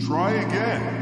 Try again.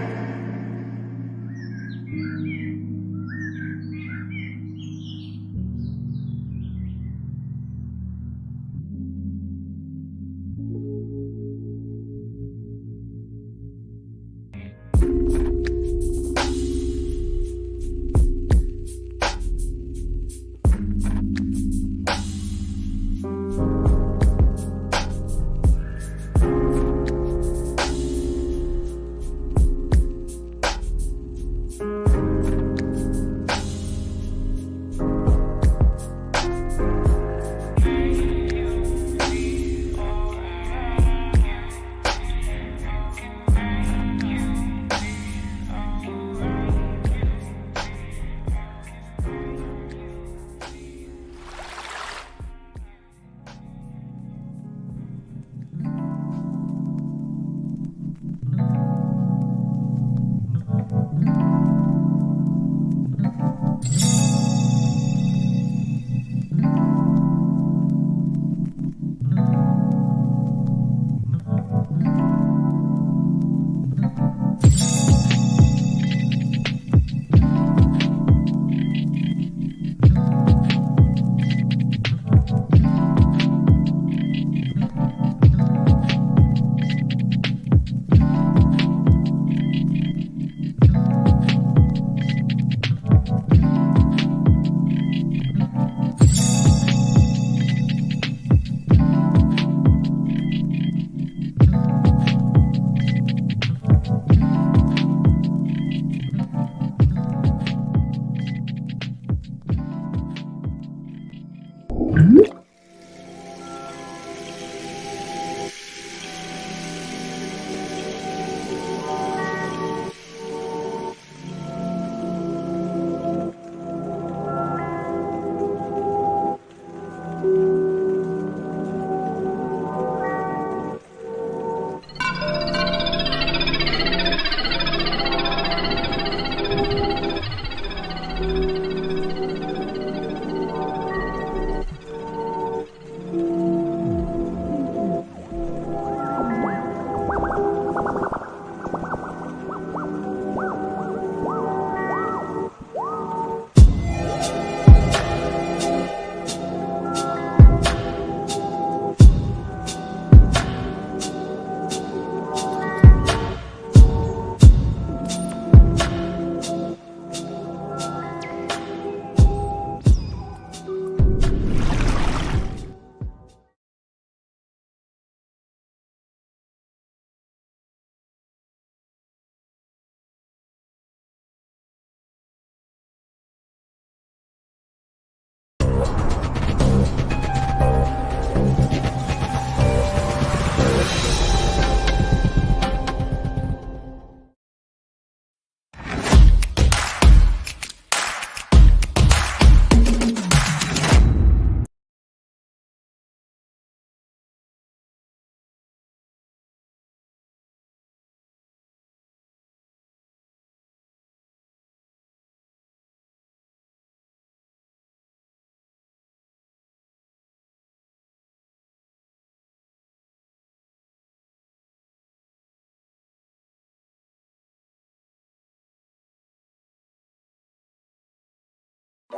Hey,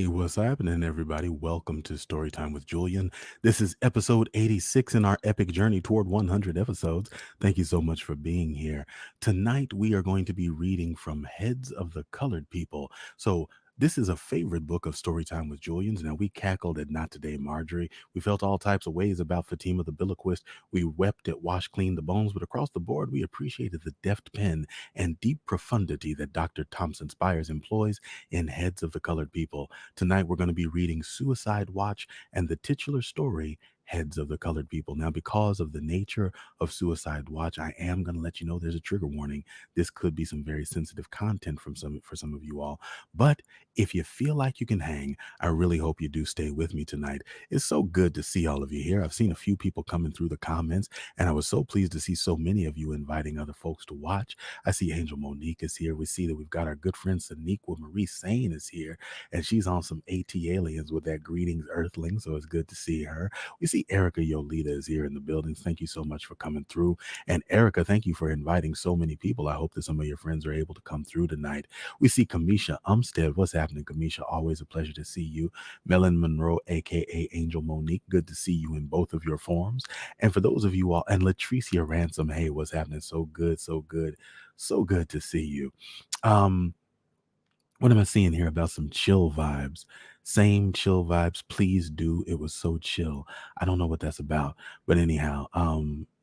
what's happening, everybody? Welcome to Storytime with Julian. This is episode 86 in our epic journey toward 100 episodes. Thank you so much for being here. Tonight, we are going to be reading from Heads of the Colored People. So, this is a favorite book of Storytime with Julian's. Now, we cackled at Not Today Marjorie. We felt all types of ways about Fatima the Biloquist. We wept at Wash Clean the Bones, but across the board, we appreciated the deft pen and deep profundity that Dr. Thompson-Spires employs in Heads of the Colored People. Tonight, we're going to be reading Suicide Watch and the titular story, Heads of the Colored People. Now, because of the nature of Suicide Watch, I am going to let you know there's a trigger warning. This could be some very sensitive content for some of you all. But if you feel like you can hang, I really hope you do stay with me tonight. It's so good to see all of you here. I've seen a few people coming through the comments, and I was so pleased to see so many of you inviting other folks to watch. I see Angel Monique is here. We see that we've got our good friend Saniqua Marie Sane is here, and she's on some AT aliens with that greetings earthling, so it's good to see her. We see Erica Yolita is here in the building. Thank you so much for coming through. And Erica, thank you for inviting so many people. I hope that some of your friends are able to come through tonight. We see Kamisha Umstead. What's happening, Kamisha? Always a pleasure to see you. Melon Monroe, aka Angel Monique. Good to see you in both of your forms. And for those of you all, and Latricia Ransom, hey, what's happening? So good, so good, so good to see you. Um, what am I seeing here about some chill vibes? Same chill vibes. Please do. It was so chill. I don't know what that's about, but anyhow,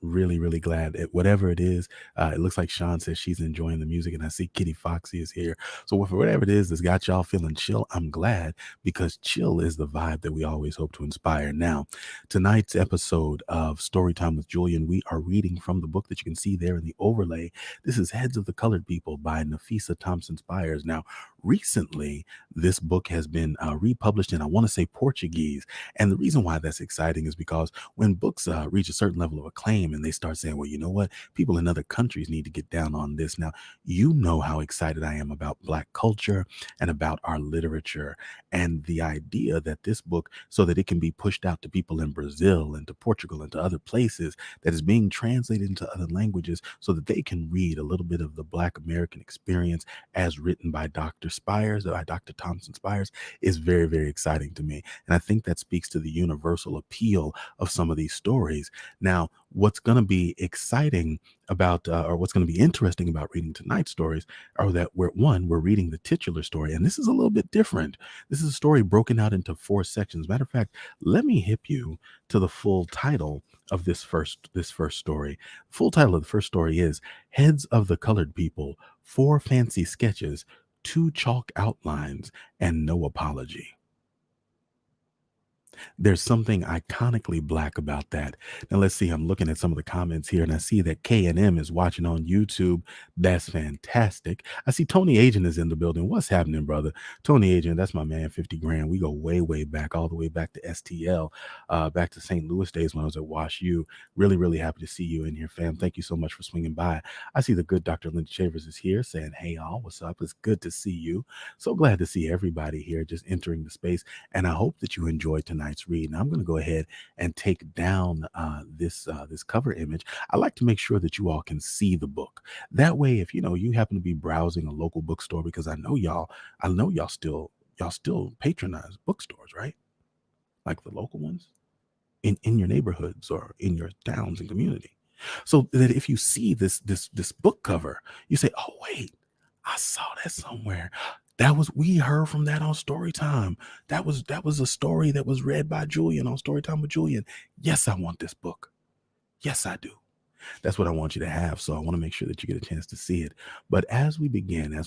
really, really glad that whatever it is, it looks like Sean says she's enjoying the music, and I see Kitty Foxy is here. So for whatever it is that's got y'all feeling chill, I'm glad because chill is the vibe that we always hope to inspire. Now, tonight's episode of Storytime with Julian, we are reading from the book that you can see there in the overlay. This is Heads of the Colored People by Nafissa Thompson-Spires. Now, recently, this book has been republished in, I want to say, Portuguese. And the reason why that's exciting is because when books reach a certain level of acclaim and they start saying, well, you know what? People in other countries need to get down on this. Now, you know how excited I am about Black culture and about our literature. And the idea that this book, so that it can be pushed out to people in Brazil and to Portugal and to other places, that is being translated into other languages so that they can read a little bit of the Black American experience as written by Dr. Spires, by Dr. Thompson-Spires, is very, very exciting to me. And I think that speaks to the universal appeal of some of these stories. Now, what's going to be exciting about, or what's going to be interesting about reading tonight's stories are that we're reading the titular story. And this is a little bit different. This is a story broken out into 4 sections. Matter of fact, let me hip you to the full title of this first story. Full title of the first story is Heads of the Colored People, 4 Fancy Sketches, 2 Chalk Outlines, and No Apology. There's something iconically Black about that. Now let's see. I'm looking at some of the comments here, and I see that K&M is watching on YouTube. That's fantastic. I see Tony Agent is in the building. What's happening, brother? Tony Agent, that's my man, 50 grand. We go way, way back, all the way back to STL, back to St. Louis days when I was at Wash U. Really, really happy to see you in here, fam. Thank you so much for swinging by. I see the good Dr. Linda Chavers is here saying, hey, all, what's up? It's good to see you. So glad to see everybody here just entering the space. And I hope that you enjoyed tonight's read. Now I'm going to go ahead and take down this cover image. I like to make sure that you all can see the book. That way, if you happen to be browsing a local bookstore, because I know y'all still patronize bookstores, right? Like the local ones in your neighborhoods or in your towns and community. So that if you see this book cover, you say, oh wait, I saw that somewhere. We heard from that on Storytime. That was a story that was read by Julian on Storytime with Julian. Yes, I want this book. Yes, I do. That's what I want you to have. So I want to make sure that you get a chance to see it. But as we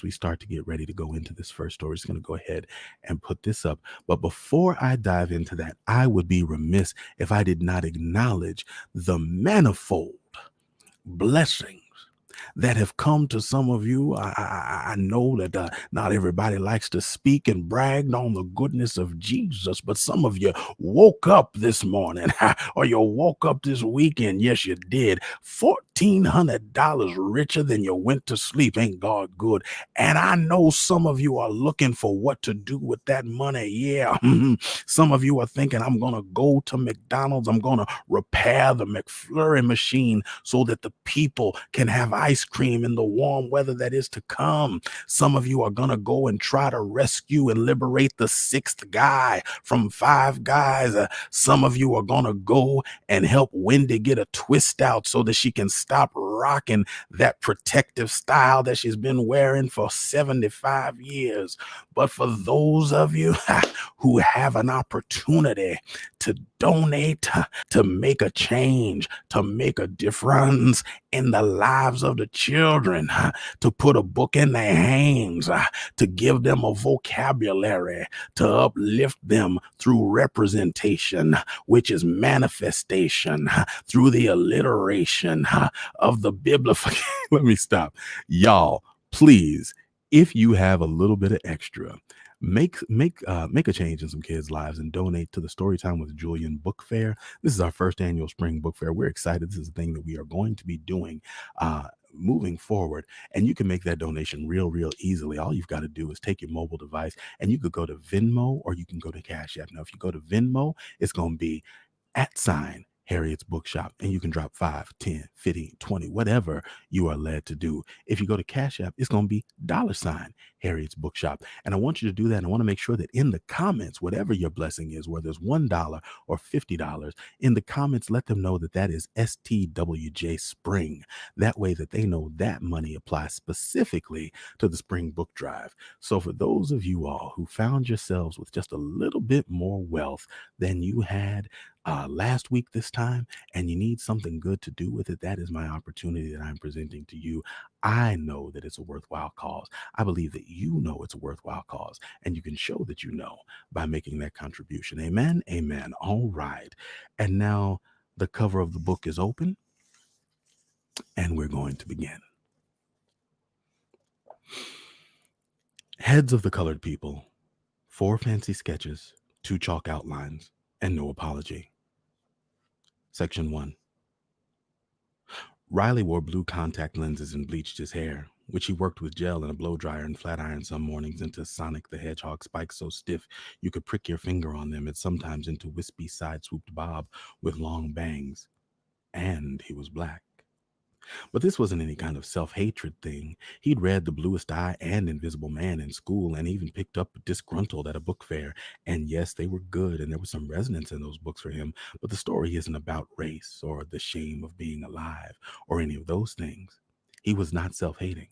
start to get ready to go into this first story, just going to go ahead and put this up. But before I dive into that, I would be remiss if I did not acknowledge the manifold blessings that have come to some of you. I know that not everybody likes to speak and brag on the goodness of Jesus, but some of you woke up this morning or you woke up this weekend. Yes, you did. $1,400 richer than you went to sleep. Ain't God good? And I know some of you are looking for what to do with that money. Yeah. Some of you are thinking, I'm going to go to McDonald's. I'm going to repair the McFlurry machine so that the people can have ice cream in the warm weather that is to come. Some of you are going to go and try to rescue and liberate the sixth guy from Five Guys. Some of you are going to go and help Wendy get a twist out so that she can stop rocking that protective style that she's been wearing for 75 years. But for those of you who have an opportunity to donate, to make a change, to make a difference in the lives of the children, to put a book in their hands, to give them a vocabulary, to uplift them through representation, which is manifestation, through the alliteration of the biblical. Let me stop. Y'all, please, if you have a little bit of extra, make a change in some kids' lives and donate to the Storytime with Julian Book Fair. This is our first annual spring book fair. We're excited. This is a thing that we are going to be doing moving forward, and you can make that donation real easily. All you've got to do is take your mobile device, and you could go to Venmo or you can go to Cash App. Now, if you go to Venmo, it's going to be @ Harriet's Bookshop, and you can drop 5, 10, 15, 20, whatever you are led to do. If you go to Cash App, it's going to be $ Harriet's Bookshop. And I want you to do that. And I want to make sure that in the comments, whatever your blessing is, whether it's $1 or $50, in the comments, let them know that that is STWJ Spring. That way that they know that money applies specifically to the Spring Book Drive. So for those of you all who found yourselves with just a little bit more wealth than you had last week this time, and you need something good to do with it, that is my opportunity that I'm presenting to you. I know that it's a worthwhile cause. I believe that you know it's a worthwhile cause, and you can show that you know by making that contribution. Amen. Amen. All right. And now the cover of the book is open, and we're going to begin. Heads of the Colored People, 4 fancy sketches, 2 chalk outlines, and no apology. Section 1. Riley wore blue contact lenses and bleached his hair, which he worked with gel and a blow dryer and flat iron some mornings into Sonic the Hedgehog spikes so stiff you could prick your finger on them, and sometimes into wispy side-swooped bob with long bangs. And he was black. But this wasn't any kind of self-hatred thing. He'd read The Bluest Eye and Invisible Man in school, and even picked up Disgruntled at a book fair. And yes, they were good, and there was some resonance in those books for him. But the story isn't about race or the shame of being alive or any of those things. He was not self-hating.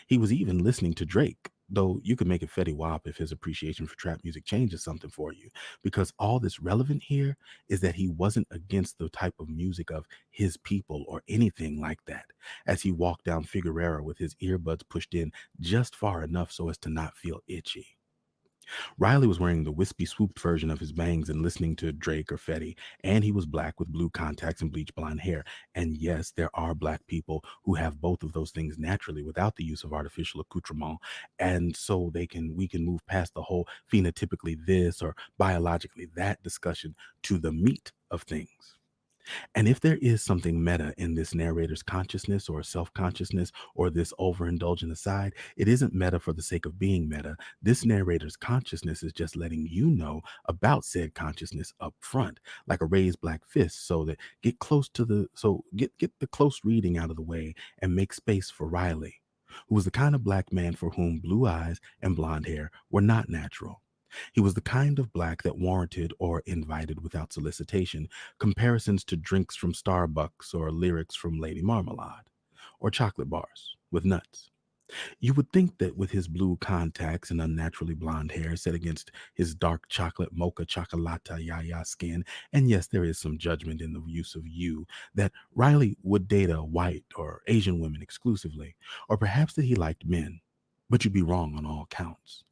He was even listening to Drake, though you could make it Fetty Wap if his appreciation for trap music changes something for you. Because all that's relevant here is that he wasn't against the type of music of his people or anything like that, as he walked down Figueroa with his earbuds pushed in just far enough so as to not feel itchy. Riley was wearing the wispy swooped version of his bangs and listening to Drake or Fetty, and he was black with blue contacts and bleach blonde hair. And yes, there are black people who have both of those things naturally without the use of artificial accoutrement. And so we can move past the whole phenotypically this or biologically that discussion to the meat of things. And if there is something meta in this narrator's consciousness or self-consciousness or this overindulgent aside, it isn't meta for the sake of being meta. This narrator's consciousness is just letting you know about said consciousness up front, like a raised black fist, so that get the close reading out of the way and make space for Riley, who was the kind of black man for whom blue eyes and blonde hair were not natural. He was the kind of black that warranted or invited without solicitation comparisons to drinks from Starbucks or lyrics from Lady Marmalade or chocolate bars with nuts. You would think that with his blue contacts and unnaturally blonde hair set against his dark chocolate mocha chocolata yaya skin, and yes, there is some judgment in the use of you, that Riley would date a white or Asian women exclusively, or perhaps that he liked men. But you'd be wrong on all counts.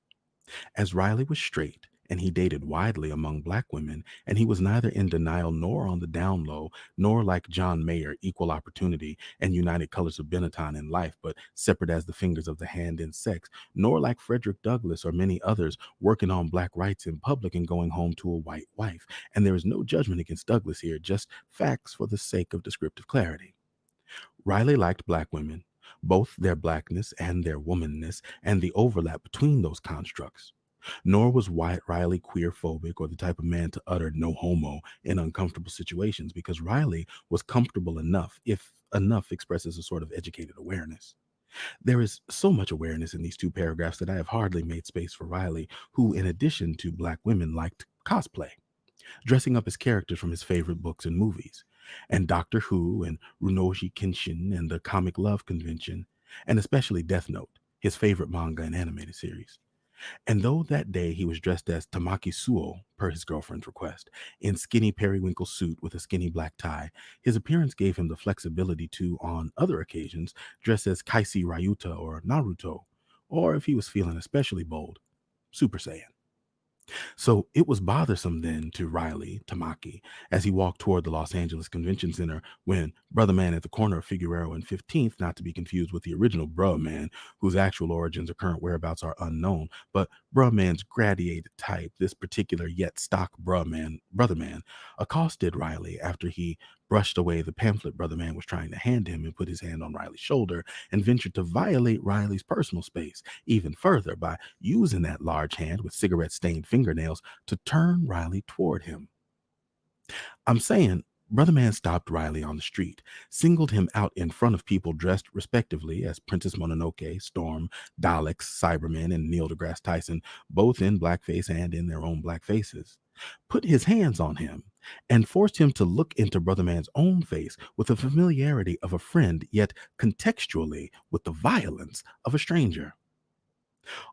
As Riley was straight and he dated widely among black women, and he was neither in denial nor on the down low, nor like John Mayer, equal opportunity and united colors of Benetton in life, but separate as the fingers of the hand in sex, nor like Frederick Douglass or many others working on black rights in public and going home to a white wife. And there is no judgment against Douglass here, just facts for the sake of descriptive clarity. Riley liked black women, both their blackness and their womanness, and the overlap between those constructs. Nor was Wyatt Riley queer phobic or the type of man to utter no homo in uncomfortable situations, because Riley was comfortable enough, if enough expresses a sort of educated awareness. There is so much awareness in these two paragraphs that I have hardly made space for Riley, who, in addition to black women, liked cosplay, dressing up as characters from his favorite books and movies, and Doctor Who and Runoji Kenshin and the Comic Love Convention, and especially Death Note, his favorite manga and animated series. And though that day he was dressed as Tamaki Suo, per his girlfriend's request, in skinny periwinkle suit with a skinny black tie, his appearance gave him the flexibility to, on other occasions, dress as Kaisi Ryuta or Naruto, or if he was feeling especially bold, Super Saiyan. So it was bothersome then to Riley Tamaki as he walked toward the Los Angeles Convention Center when Brother Man at the corner of Figueroa and 15th, not to be confused with the original Bruh Man, whose actual origins or current whereabouts are unknown, but Bruh Man's gradiated type, this particular yet stock Brother Man, accosted Riley after he brushed away the pamphlet Brother Man was trying to hand him and put his hand on Riley's shoulder and ventured to violate Riley's personal space even further by using that large hand with cigarette-stained fingernails to turn Riley toward him. I'm saying Brother Man stopped Riley on the street, singled him out in front of people dressed respectively as Princess Mononoke, Storm, Daleks, Cybermen, and Neil deGrasse Tyson, both in blackface and in their own black faces, put his hands on him, and forced him to look into Brother Man's own face with the familiarity of a friend, yet contextually with the violence of a stranger.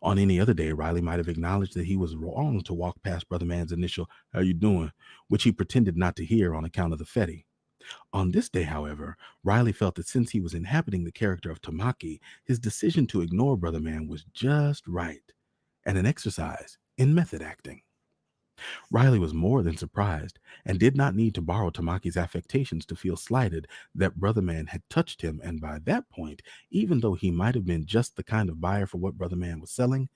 On any other day, Riley might have acknowledged that he was wrong to walk past Brother Man's initial, "How you doing?" which he pretended not to hear on account of the Fetty. On this day, however, Riley felt that since he was inhabiting the character of Tamaki, his decision to ignore Brother Man was just right, and an exercise in method acting. Riley was more than surprised and did not need to borrow Tamaki's affectations to feel slighted that Brother Man had touched him, and by that point, even though he might have been just the kind of buyer for what Brother Man was selling,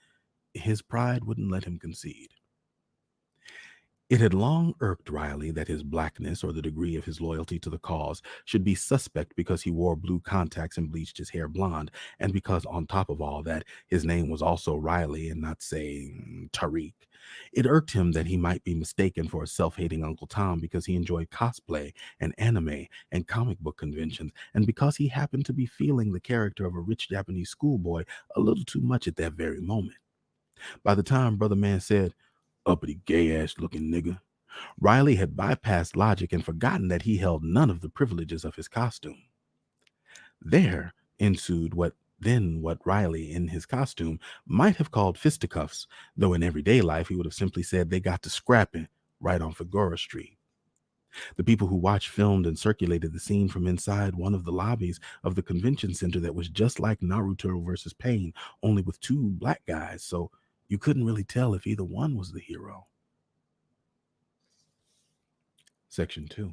his pride wouldn't let him concede. It had long irked Riley that his blackness or the degree of his loyalty to the cause should be suspect because he wore blue contacts and bleached his hair blonde, and because, on top of all that, his name was also Riley and not, say, Tariq. It irked him that he might be mistaken for a self-hating Uncle Tom because he enjoyed cosplay and anime and comic book conventions, and because he happened to be feeling the character of a rich Japanese schoolboy a little too much at that very moment. By the time Brother Man said, "Uppity gay-ass looking nigga," Riley had bypassed logic and forgotten that he held none of the privileges of his costume. There ensued what Riley, in his costume, might have called fisticuffs, though in everyday life he would have simply said they got to scrapping right on Figueroa Street. The people who watched filmed and circulated the scene from inside one of the lobbies of the convention center that was just like Naruto versus Pain, only with two black guys, so you couldn't really tell if either one was the hero. Section 2.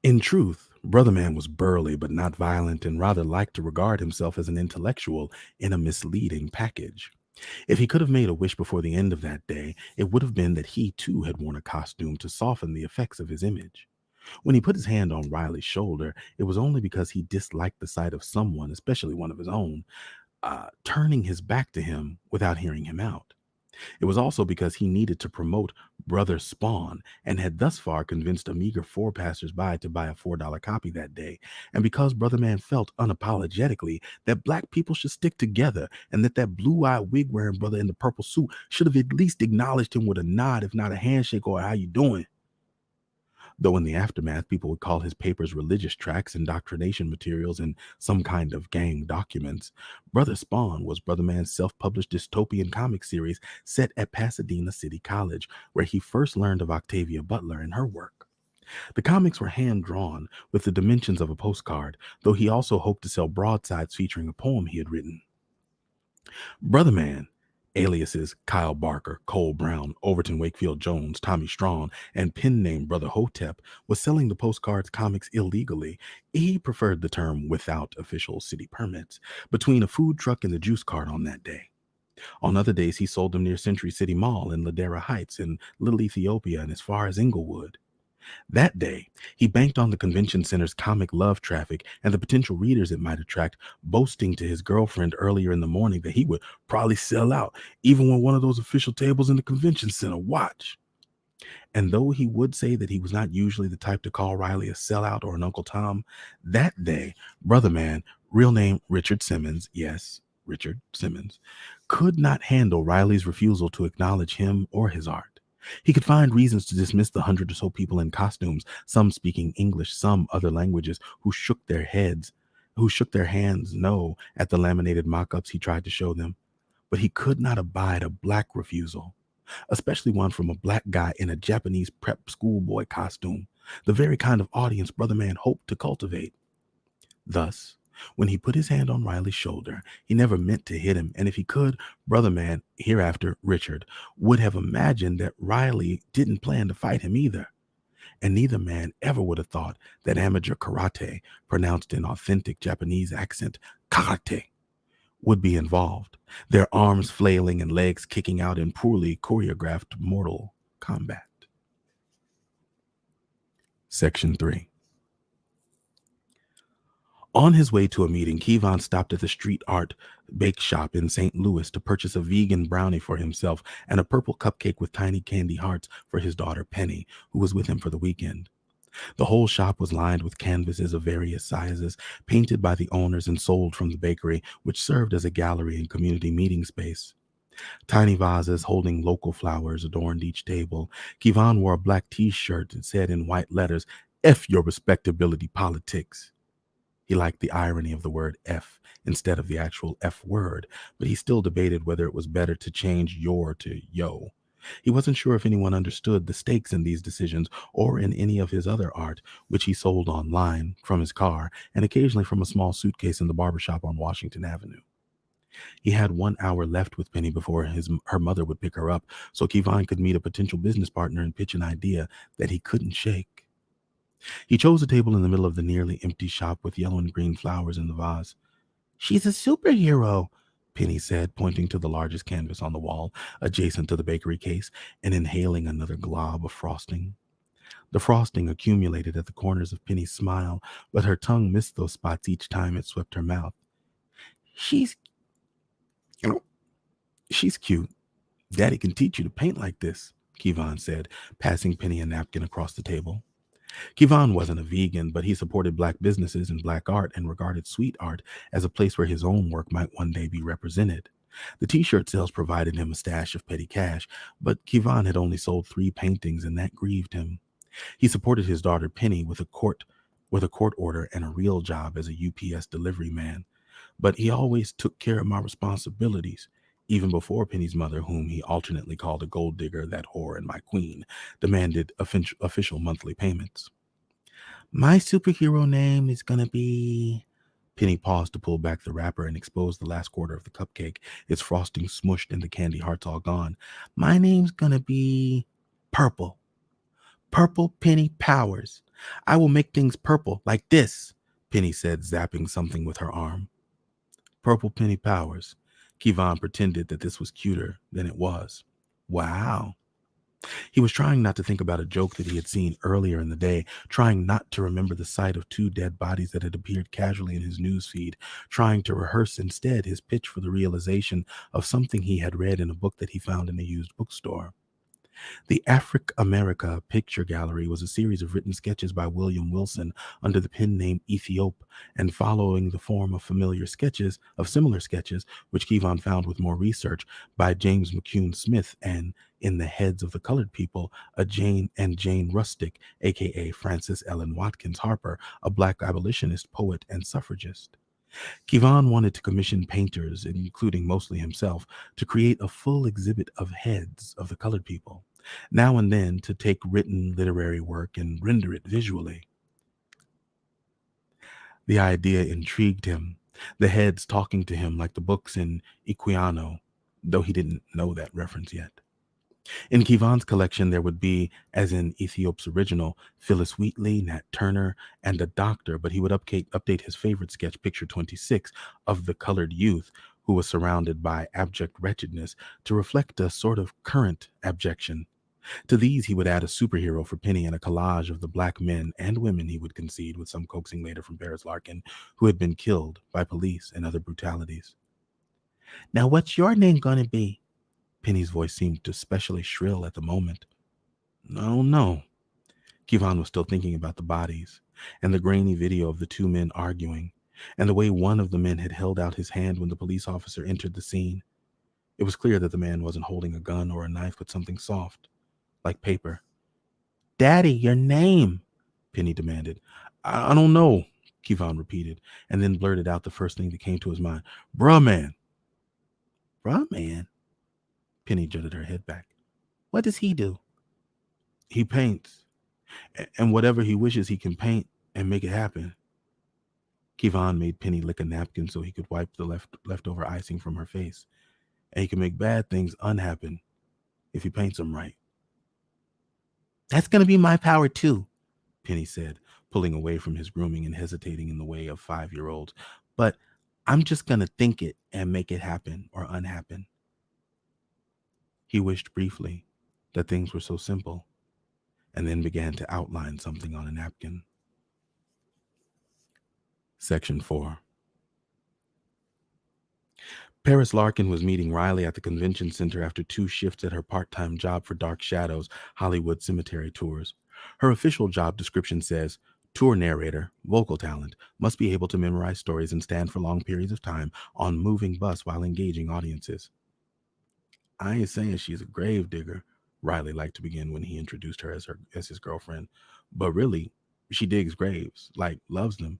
In truth, Brother Man was burly but not violent and rather liked to regard himself as an intellectual in a misleading package. If he could have made a wish before the end of that day, it would have been that he too had worn a costume to soften the effects of his image. When he put his hand on Riley's shoulder, it was only because he disliked the sight of someone, especially one of his own, turning his back to him without hearing him out. It was also because he needed to promote Brother Spawn and had thus far convinced a meager 4 passersby to buy a $4 copy that day, and because Brother Man felt unapologetically that black people should stick together and that blue-eyed wig-wearing brother in the purple suit should have at least acknowledged him with a nod, if not a handshake or a "how you doing?" Though in the aftermath, people would call his papers religious tracts, indoctrination materials, and some kind of gang documents. Brother Spawn was Brother Man's self-published dystopian comic series set at Pasadena City College, where he first learned of Octavia Butler and her work. The comics were hand drawn with the dimensions of a postcard, though he also hoped to sell broadsides featuring a poem he had written. Brother Man, aliases Kyle Barker, Cole Brown, Overton Wakefield Jones, Tommy Strong, and pen name Brother Hotep, was selling the postcards comics illegally. He preferred the term without official city permits, between a food truck and the juice cart on that day. On other days, he sold them near Century City Mall in Ladera Heights, in Little Ethiopia, and as far as Inglewood. That day, he banked on the convention center's comic love traffic and the potential readers it might attract, boasting to his girlfriend earlier in the morning that he would probably sell out, even when one of those official tables in the convention center. Watch. And though he would say that he was not usually the type to call Riley a sellout or an Uncle Tom, that day, Brother Man, real name Richard Simmons, yes, Richard Simmons, could not handle Riley's refusal to acknowledge him or his art. He could find reasons to dismiss the hundred or so people in costumes, some speaking English, some other languages, who shook their hands no at the laminated mock-ups he tried to show them. But he could not abide a black refusal, especially one from a black guy in a Japanese prep schoolboy costume, the very kind of audience Brother Man hoped to cultivate. Thus, when he put his hand on Riley's shoulder, he never meant to hit him, and if he could, Brother Man, hereafter Richard, would have imagined that Riley didn't plan to fight him either. And neither man ever would have thought that amateur karate, pronounced in authentic Japanese accent, karate, would be involved, their arms flailing and legs kicking out in poorly choreographed mortal combat. Section 3. On his way to a meeting, Kevon stopped at the street art bake shop in St. Louis to purchase a vegan brownie for himself and a purple cupcake with tiny candy hearts for his daughter Penny, who was with him for the weekend. The whole shop was lined with canvases of various sizes, painted by the owners and sold from the bakery, which served as a gallery and community meeting space. Tiny vases holding local flowers adorned each table. Kevon wore a black t-shirt that said in white letters, "F your respectability politics." He liked the irony of the word F instead of the actual F word, but he still debated whether it was better to change your to yo. He wasn't sure if anyone understood the stakes in these decisions or in any of his other art, which he sold online, from his car, and occasionally from a small suitcase in the barbershop on Washington Avenue. He had 1 hour left with Penny before her mother would pick her up, so Kevon could meet a potential business partner and pitch an idea that he couldn't shake. He chose a table in the middle of the nearly empty shop with yellow and green flowers in the vase. "She's a superhero," Penny said, pointing to the largest canvas on the wall adjacent to the bakery case and inhaling another glob of frosting. The frosting accumulated at the corners of Penny's smile, but her tongue missed those spots each time it swept her mouth. She's, you know, she's cute. Daddy can teach you to paint like this," Kevon said, passing Penny a napkin across the table. Kevon wasn't a vegan, but he supported Black businesses and Black art and regarded sweet art as a place where his own work might one day be represented. The t-shirt sales provided him a stash of petty cash, but Kevon had only sold 3 paintings, and that grieved him. He supported his daughter Penny with a court order and a real job as a UPS delivery man, but he always took care of my responsibilities. Even before Penny's mother, whom he alternately called a gold digger, that whore, and my queen, demanded official monthly payments. "My superhero name is gonna be..." Penny paused to pull back the wrapper and expose the last quarter of the cupcake, its frosting smushed and the candy hearts all gone. "My name's gonna be Purple. Purple Penny Powers. I will make things purple like this," Penny said, zapping something with her arm. Purple Penny Powers. Kevon pretended that this was cuter than it was. Wow. He was trying not to think about a joke that he had seen earlier in the day, trying not to remember the sight of 2 dead bodies that had appeared casually in his newsfeed, trying to rehearse instead his pitch for the realization of something he had read in a book that he found in a used bookstore. The Afric America Picture Gallery was a series of written sketches by William Wilson under the pen name Ethiop, and following the form of similar sketches, which Kevon found with more research, by James McCune Smith, and In the Heads of the Colored People, Jane Rustick, aka Frances Ellen Watkins Harper, a Black abolitionist, poet, and suffragist. Kevon wanted to commission painters, including mostly himself, to create a full exhibit of heads of the colored people. now and then to take written literary work and render it visually. The idea intrigued him, the heads talking to him like the books in Iquiano, though he didn't know that reference yet. In Kivan's collection, there would be, as in Ethiop's original, Phyllis Wheatley, Nat Turner, and a doctor, but he would update his favorite sketch, picture 26, of the colored youth who was surrounded by abject wretchedness to reflect a sort of current abjection. To these, he would add a superhero for Penny and a collage of the black men and women he would concede, with some coaxing later from Paris Larkin, who had been killed by police and other brutalities. Now, what's your name going to be? Penny's voice seemed especially shrill at the moment. I don't know. Kivan was still thinking about the bodies and the grainy video of the two men arguing, and the way one of the men had held out his hand when the police officer entered the scene. It was clear that the man wasn't holding a gun or a knife, but something soft, like paper. Daddy, your name, Penny demanded. I don't know, Kivan repeated, and then blurted out the first thing that came to his mind. Bruh man. Bruh man? Penny jutted her head back. What does he do? He paints. And whatever he wishes, he can paint and make it happen. Kivan made Penny lick a napkin so he could wipe the leftover icing from her face. And he can make bad things unhappen if he paints them right. That's going to be my power too, Penny said, pulling away from his grooming and hesitating in the way of 5-year-olds. But I'm just going to think it and make it happen or unhappen. He wished briefly that things were so simple, and then began to outline something on a napkin. Section 4. Paris Larkin was meeting Riley at the convention center after 2 shifts at her part-time job for Dark Shadows Hollywood Cemetery tours. Her official job description says, tour narrator, vocal talent, must be able to memorize stories and stand for long periods of time on moving bus while engaging audiences. I ain't saying she's a grave digger, Riley liked to begin when he introduced her as his girlfriend, but really, she digs graves, like loves them.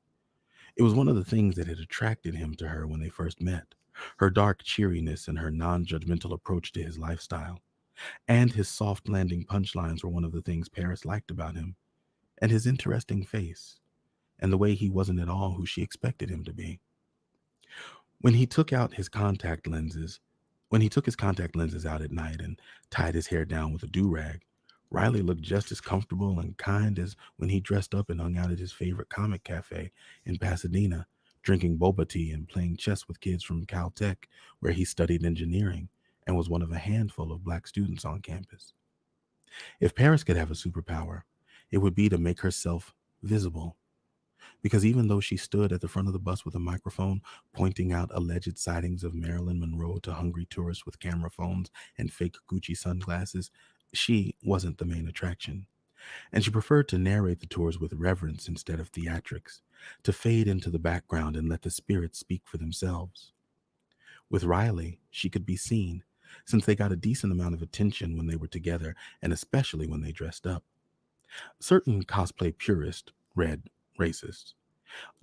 It was one of the things that had attracted him to her when they first met. Her dark cheeriness and her non-judgmental approach to his lifestyle. And his soft landing punchlines were one of the things Paris liked about him. And his interesting face. And the way he wasn't at all who she expected him to be. When he took his contact lenses out at night and tied his hair down with a do-rag, Riley looked just as comfortable and kind as when he dressed up and hung out at his favorite comic cafe in Pasadena, drinking boba tea and playing chess with kids from Caltech, where he studied engineering and was one of a handful of black students on campus. If Paris could have a superpower, it would be to make herself visible. Because even though she stood at the front of the bus with a microphone, pointing out alleged sightings of Marilyn Monroe to hungry tourists with camera phones and fake Gucci sunglasses, she wasn't the main attraction. And she preferred to narrate the tours with reverence instead of theatrics, to fade into the background and let the spirits speak for themselves. With Riley, she could be seen, since they got a decent amount of attention when they were together, and especially when they dressed up. Certain cosplay purists, read racists,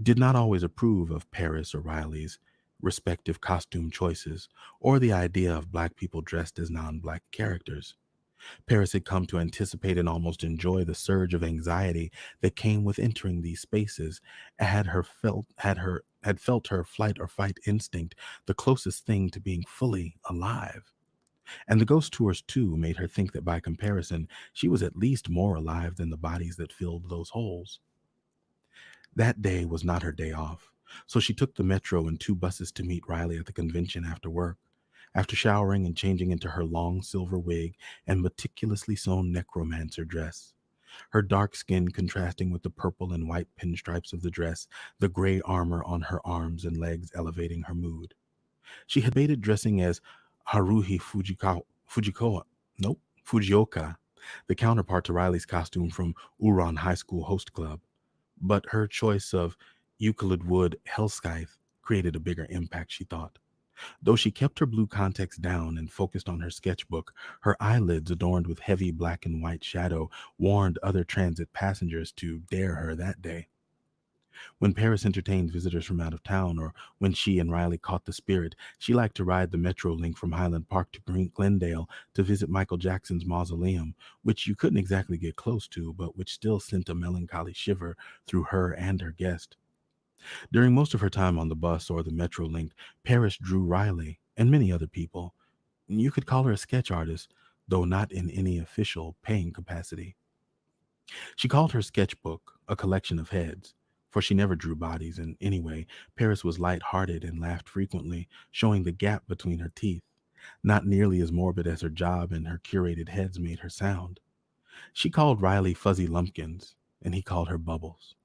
did not always approve of Paris or Riley's respective costume choices or the idea of black people dressed as non-black characters. Paris had come to anticipate and almost enjoy the surge of anxiety that came with entering these spaces, and had felt her flight or fight instinct the closest thing to being fully alive. And the ghost tours too made her think that by comparison, she was at least more alive than the bodies that filled those holes. That day was not her day off, so she took the metro and 2 buses to meet Riley at the convention after work. After showering and changing into her long silver wig and meticulously sewn necromancer dress, her dark skin contrasting with the purple and white pinstripes of the dress, the gray armor on her arms and legs elevating her mood. She had debated dressing as Haruhi Fujioka, the counterpart to Riley's costume from Uran High School Host Club. But her choice of Euclid Wood Hellscythe created a bigger impact, she thought. Though she kept her blue contacts down and focused on her sketchbook, her eyelids adorned with heavy black and white shadow warned other transit passengers to dare her that day. When Paris entertained visitors from out of town, or when she and Riley caught the spirit, she liked to ride the Metro link from Highland Park to Glendale to visit Michael Jackson's mausoleum, which you couldn't exactly get close to, but which still sent a melancholy shiver through her and her guest. During most of her time on the bus or the Metro link, Paris drew Riley and many other people. You could call her a sketch artist, though not in any official paying capacity. She called her sketchbook a collection of heads, for she never drew bodies, and anyway, Paris was light-hearted and laughed frequently, showing the gap between her teeth, not nearly as morbid as her job and her curated heads made her sound. She called Riley fuzzy lumpkins, and he called her bubbles.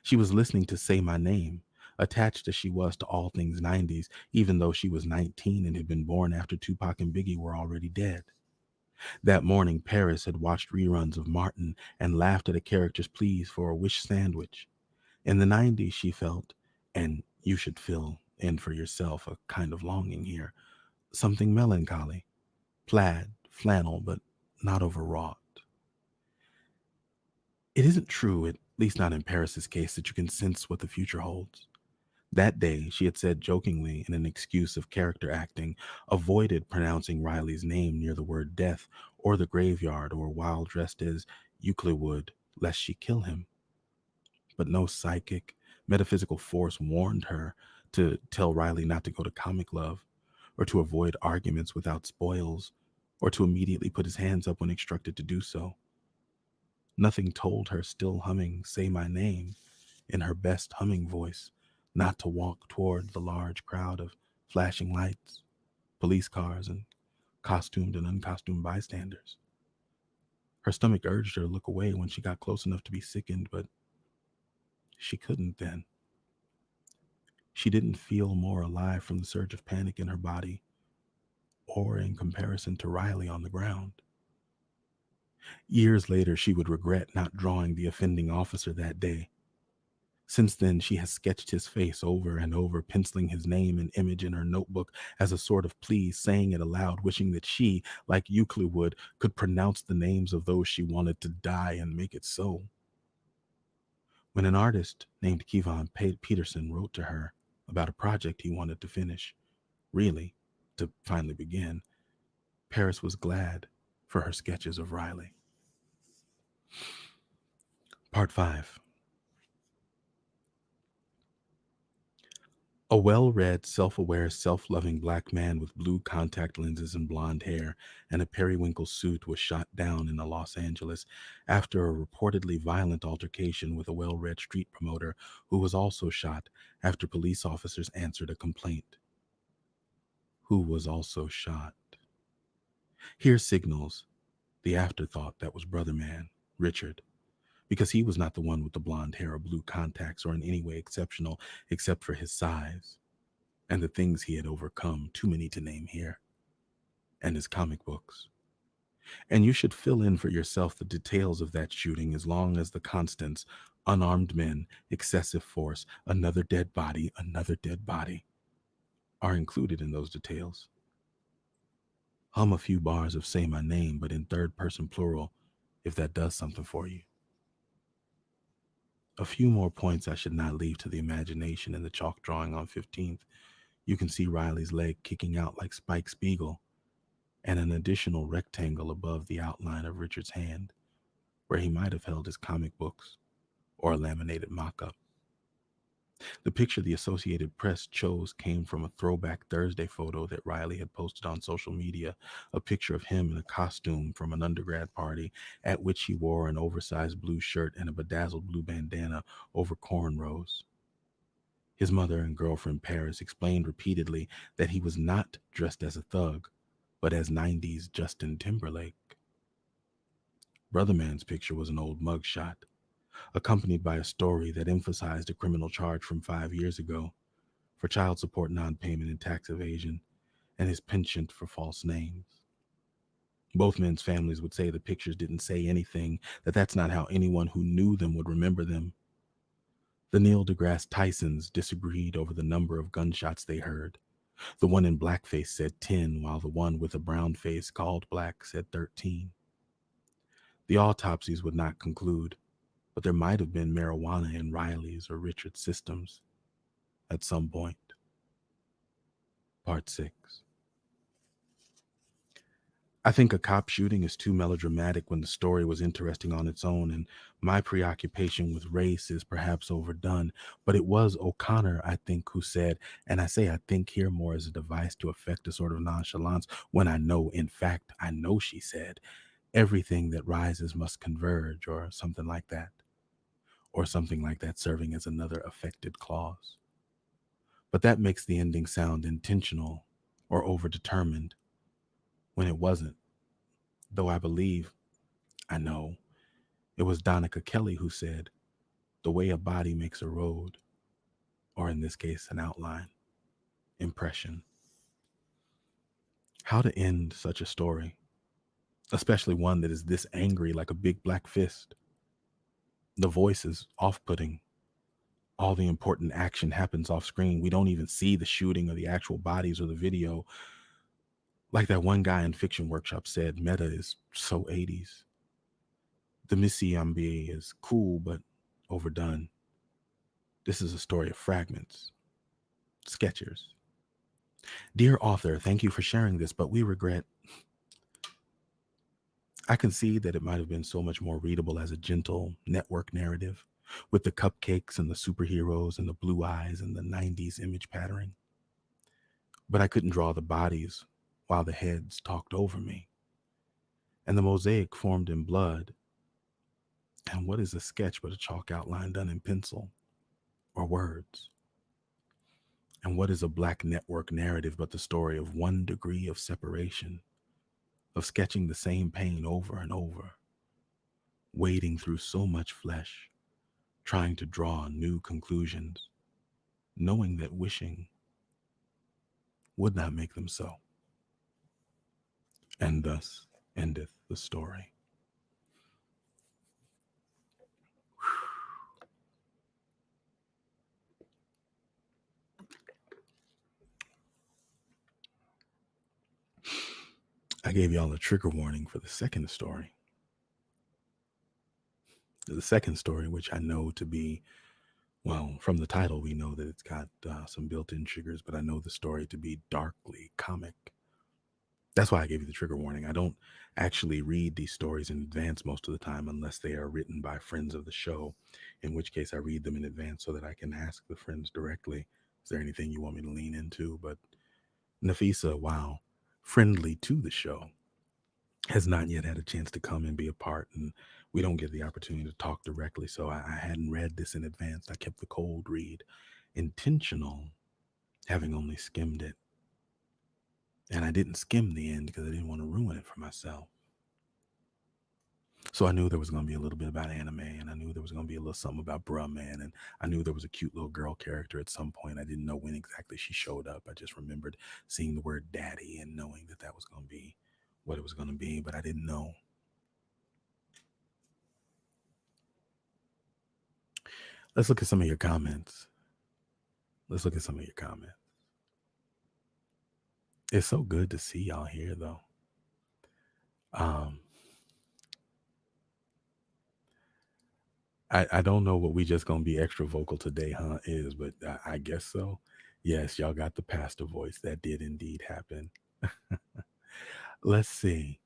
She was listening to Say My Name, attached as she was to all things 90s, even though she was 19 and had been born after Tupac and Biggie were already dead. That morning, Paris had watched reruns of Martin and laughed at a character's pleas for a wish sandwich. In the 90s, she felt, and you should feel in for yourself a kind of longing here, something melancholy, plaid, flannel, but not overwrought. It isn't true, at least not in Paris's case, that you can sense what the future holds. That day, she had said jokingly, in an excuse of character acting, avoided pronouncing Riley's name near the word death or the graveyard or while dressed as Euclid would, lest she kill him. But no psychic, metaphysical force warned her to tell Riley not to go to Comic Love, or to avoid arguments without spoils, or to immediately put his hands up when instructed to do so. Nothing told her, still humming Say My Name in her best humming voice, not to walk toward the large crowd of flashing lights, police cars, and costumed and uncostumed bystanders. Her stomach urged her to look away when she got close enough to be sickened, but she couldn't then. She didn't feel more alive from the surge of panic in her body or in comparison to Riley on the ground. Years later, she would regret not drawing the offending officer that day. Since then, she has sketched his face over and over, penciling his name and image in her notebook as a sort of plea, saying it aloud, wishing that she, like Euclid would, could pronounce the names of those she wanted to die and make it so. When an artist named Kevon Peterson wrote to her about a project he wanted to finish, really, to finally begin, Paris was glad for her sketches of Riley. Part 5. A well-read, self-aware, self-loving black man with blue contact lenses and blonde hair and a periwinkle suit was shot down in Los Angeles after a reportedly violent altercation with a well-read street promoter who was also shot after police officers answered a complaint. Who was also shot? Here signals the afterthought that was Brother Man, Richard, because he was not the one with the blonde hair or blue contacts or in any way exceptional except for his size and the things he had overcome, too many to name here, and his comic books. And you should fill in for yourself the details of that shooting as long as the constants, unarmed men, excessive force, another dead body, are included in those details. Hum a few bars of Say My Name, but in third person plural, if that does something for you. A few more points I should not leave to the imagination in the chalk drawing on 15th. You can see Riley's leg kicking out like Spike Spiegel, and an additional rectangle above the outline of Richard's hand, where he might have held his comic books or a laminated mock-up. The picture the Associated Press chose came from a Throwback Thursday photo that Riley had posted on social media, a picture of him in a costume from an undergrad party at which he wore an oversized blue shirt and a bedazzled blue bandana over cornrows. His mother and girlfriend Paris explained repeatedly that he was not dressed as a thug, but as 90s Justin Timberlake. Brother Man's picture was an old mugshot, accompanied by a story that emphasized a criminal charge from 5 years ago for child support non-payment and tax evasion, and his penchant for false names. Both men's families would say the pictures didn't say anything, that that's not how anyone who knew them would remember them. The Neil deGrasse Tysons disagreed over the number of gunshots they heard. The one in blackface said 10, while the one with a brown face called black said 13. The autopsies would not conclude. but there might have been marijuana in Riley's or Richard's systems at some point. Part 6. I think a cop shooting is too melodramatic when the story was interesting on its own, and my preoccupation with race is perhaps overdone. But it was O'Connor, I think, who said, and I say I think here more as a device to affect a sort of nonchalance when I know, in fact, I know she said, everything that rises must converge, or something like that, serving as another affected clause. But that makes the ending sound intentional or overdetermined when it wasn't, though I believe, I know, it was Donica Kelly who said, the way a body makes a road, or in this case, an outline, impression. How to end such a story, especially one that is this angry like a big black fist. The voice is off putting. All the important action happens off screen. We don't even see the shooting or the actual bodies or the video. Like that one guy in Fiction Workshop said, meta is so 80s. The Missy Ambi is cool, but overdone. This is a story of fragments, sketchers. Dear author, thank you for sharing this, but we regret. I can see that it might have been so much more readable as a gentle network narrative with the cupcakes and the superheroes and the blue eyes and the 90s image patterning. But I couldn't draw the bodies while the heads talked over me. And the mosaic formed in blood. And what is a sketch but a chalk outline done in pencil or words? And what is a black network narrative but the story of 1 degree of separation, of sketching the same pain over and over, wading through so much flesh, trying to draw new conclusions, knowing that wishing would not make them so. And thus endeth the story. I gave y'all a trigger warning for the second story. The second story, which I know to be, well, from the title, we know that it's got some built in triggers, but I know the story to be darkly comic. That's why I gave you the trigger warning. I don't actually read these stories in advance most of the time unless they are written by friends of the show, in which case I read them in advance so that I can ask the friends directly, is there anything you want me to lean into? But Nafissa, while friendly to the show, has not yet had a chance to come and be a part, and we don't get the opportunity to talk directly. So I hadn't read this in advance. I kept the cold read intentional, having only skimmed it. And I didn't skim the end because I didn't want to ruin it for myself. So I knew there was going to be a little bit about anime, and I knew there was going to be a little something about Bruh Man, and I knew there was a cute little girl character at some point. I didn't know when exactly she showed up. I just remembered seeing the word daddy and knowing that that was going to be what it was going to be, but I didn't know. Let's look at some of your comments. It's so good to see y'all here, though. I don't know what we just gonna be extra vocal today, huh? Is, but I guess so. Yes, y'all got the pastor voice. That did indeed happen. Let's see.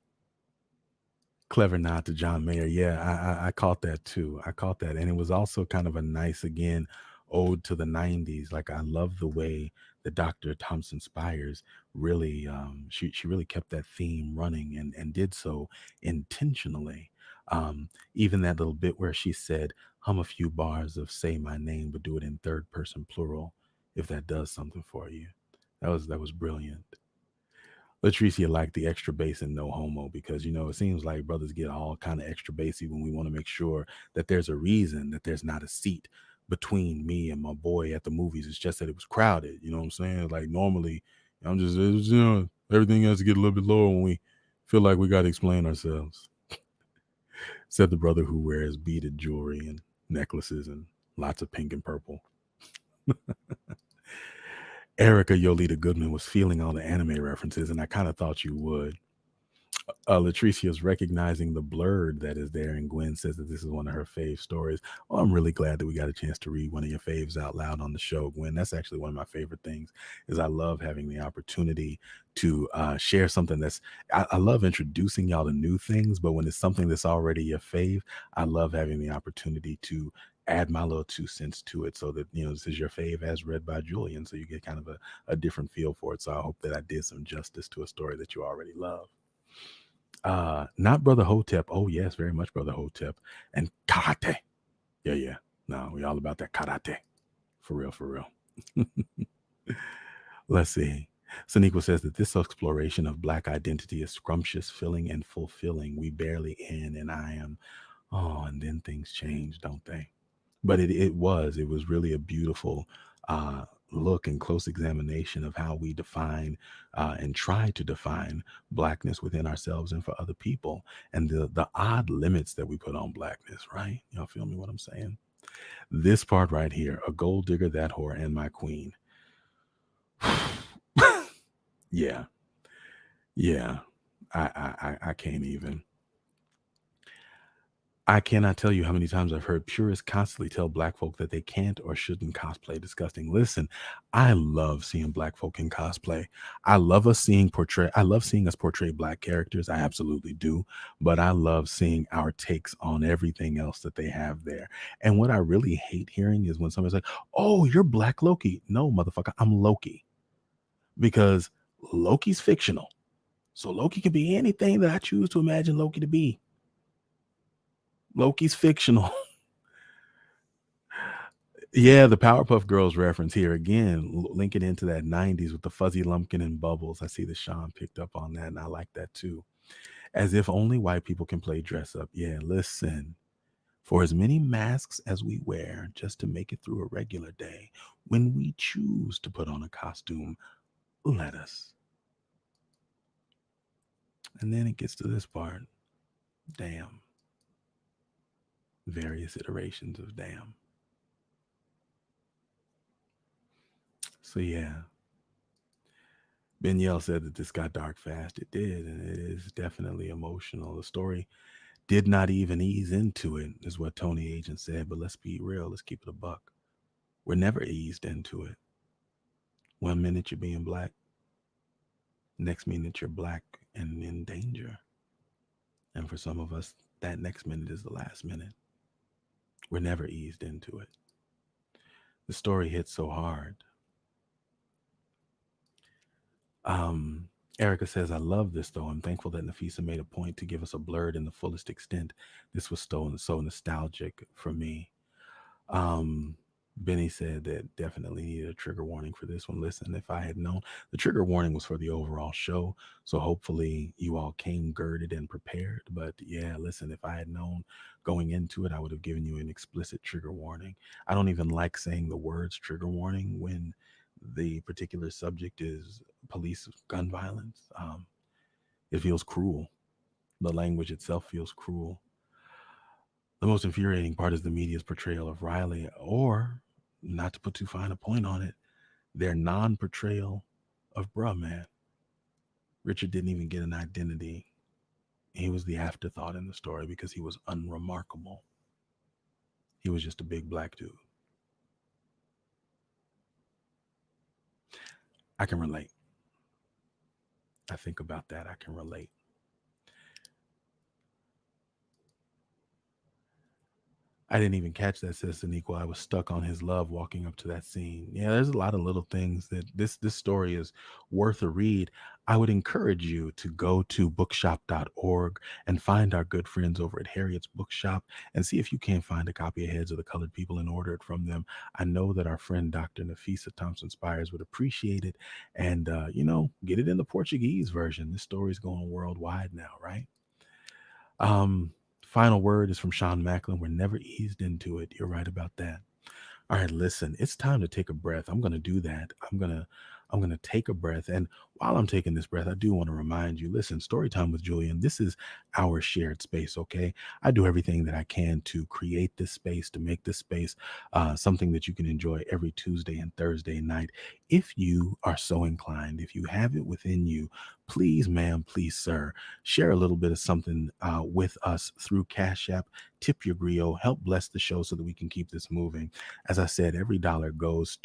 Clever nod to John Mayer. Yeah, I caught that too. I caught that, and it was also kind of a nice again ode to the '90s. Like I love the way that Dr. Thompson-Spires really she really kept that theme running and did so intentionally. Even that little bit where she said, "Hum a few bars of Say My Name, but do it in third person plural, if that does something for you." That was brilliant. Latricia liked the extra bass and no homo because it seems like brothers get all kind of extra bassy when we want to make sure that there's a reason that there's not a seat between me and my boy at the movies. It's just that it was crowded. You know what I'm saying? Like normally, everything has to get a little bit lower when we feel like we got to explain ourselves. Said the brother who wears beaded jewelry and necklaces and lots of pink and purple. Erica Yolita Goodman was feeling all the anime references, and I kind of thought you would. Latricia's recognizing the blurred that is there, and Gwen says that this is one of her fave stories. Well, I'm really glad that we got a chance to read one of your faves out loud on the show, Gwen. That's actually one of my favorite things. Is I love having the opportunity to share something that's. I love introducing y'all to new things, but when it's something that's already your fave, I love having the opportunity to add my little 2 cents to it, so that this is your fave as read by Julian, so you get kind of a different feel for it. So I hope that I did some justice to a story that you already love. Not Brother Hotep. Oh yes, very much Brother Hotep. And karate. Yeah, yeah. No, we all about that karate. For real, for real. Let's see. Saniqua says that this exploration of Black identity is scrumptious, filling, and fulfilling. We barely end, and I am. Oh, and then things change, don't they? But it was really a beautiful look and close examination of how we define and try to define blackness within ourselves and for other people, and the odd limits that we put on blackness, right? Y'all feel me what I'm saying? This part right here, a gold digger, that whore, and my queen. Yeah, yeah. I can't even. I cannot tell you how many times I've heard purists constantly tell black folk that they can't or shouldn't cosplay. Disgusting. Listen, I love seeing black folk in cosplay. I love seeing us portray black characters. I absolutely do. But I love seeing our takes on everything else that they have there. And what I really hate hearing is when somebody's like, "Oh, you're Black Loki." No, motherfucker, I'm Loki. Because Loki's fictional. So Loki can be anything that I choose to imagine Loki to be. Loki's fictional. Yeah, the Powerpuff Girls reference here again, linking into that 90s with the fuzzy lumpkin and bubbles. I see that Sean picked up on that, and I like that too. As if only white people can play dress up. Yeah, listen. For as many masks as we wear just to make it through a regular day, when we choose to put on a costume, let us. And then it gets to this part. Damn. Various iterations of damn. So yeah, Benyel said that this got dark fast. It did, and it is definitely emotional. The story did not even ease into it, is what Tony Agent said. But let's be real, let's keep it a buck. We're never eased into it. 1 minute you're being black, next minute you're black and in danger. And for some of us, that next minute is the last minute. We're never eased into it. The story hits so hard. Erica says, I love this though. I'm thankful that Nafissa made a point to give us a blurred in the fullest extent. This was so nostalgic for me. Um, Benny said that definitely needed a trigger warning for this one. Listen, if I had known, the trigger warning was for the overall show. So hopefully you all came girded and prepared. But yeah, listen, if I had known going into it, I would have given you an explicit trigger warning. I don't even like saying the words trigger warning when the particular subject is police gun violence. It feels cruel. The language itself feels cruel. The most infuriating part is the media's portrayal of Riley, or, not to put too fine a point on it, their non portrayal of bruh man. Richard didn't even get an identity. He was the afterthought in the story because he was unremarkable. He was just a big black dude. I can relate. I think about that. I can relate. I didn't even catch that, says Saniqua. I was stuck on his love walking up to that scene. Yeah, there's a lot of little things that this story is worth a read. I would encourage you to go to bookshop.org and find our good friends over at Harriet's Bookshop and see if you can't find a copy of Heads of the Colored People and order it from them. I know that our friend Dr. Nafissa Thompson-Spires would appreciate it. And, get it in the Portuguese version. This story is going worldwide now, right? Um, Final word is from Sean Macklin. We're never eased into it. You're right about that. All right, listen, it's time to take a breath. I'm gonna do that. I'm gonna take a breath. And while I'm taking this breath, I do want to remind you, listen, story time with Julian, this is our shared space, okay? I do everything that I can to create this space, to make this space something that you can enjoy every Tuesday and Thursday night. If you are so inclined, if you have it within you, please, ma'am, please, sir, share a little bit of something with us through Cash App. Tip your griot, help bless the show so that we can keep this moving. As I said, every dollar goes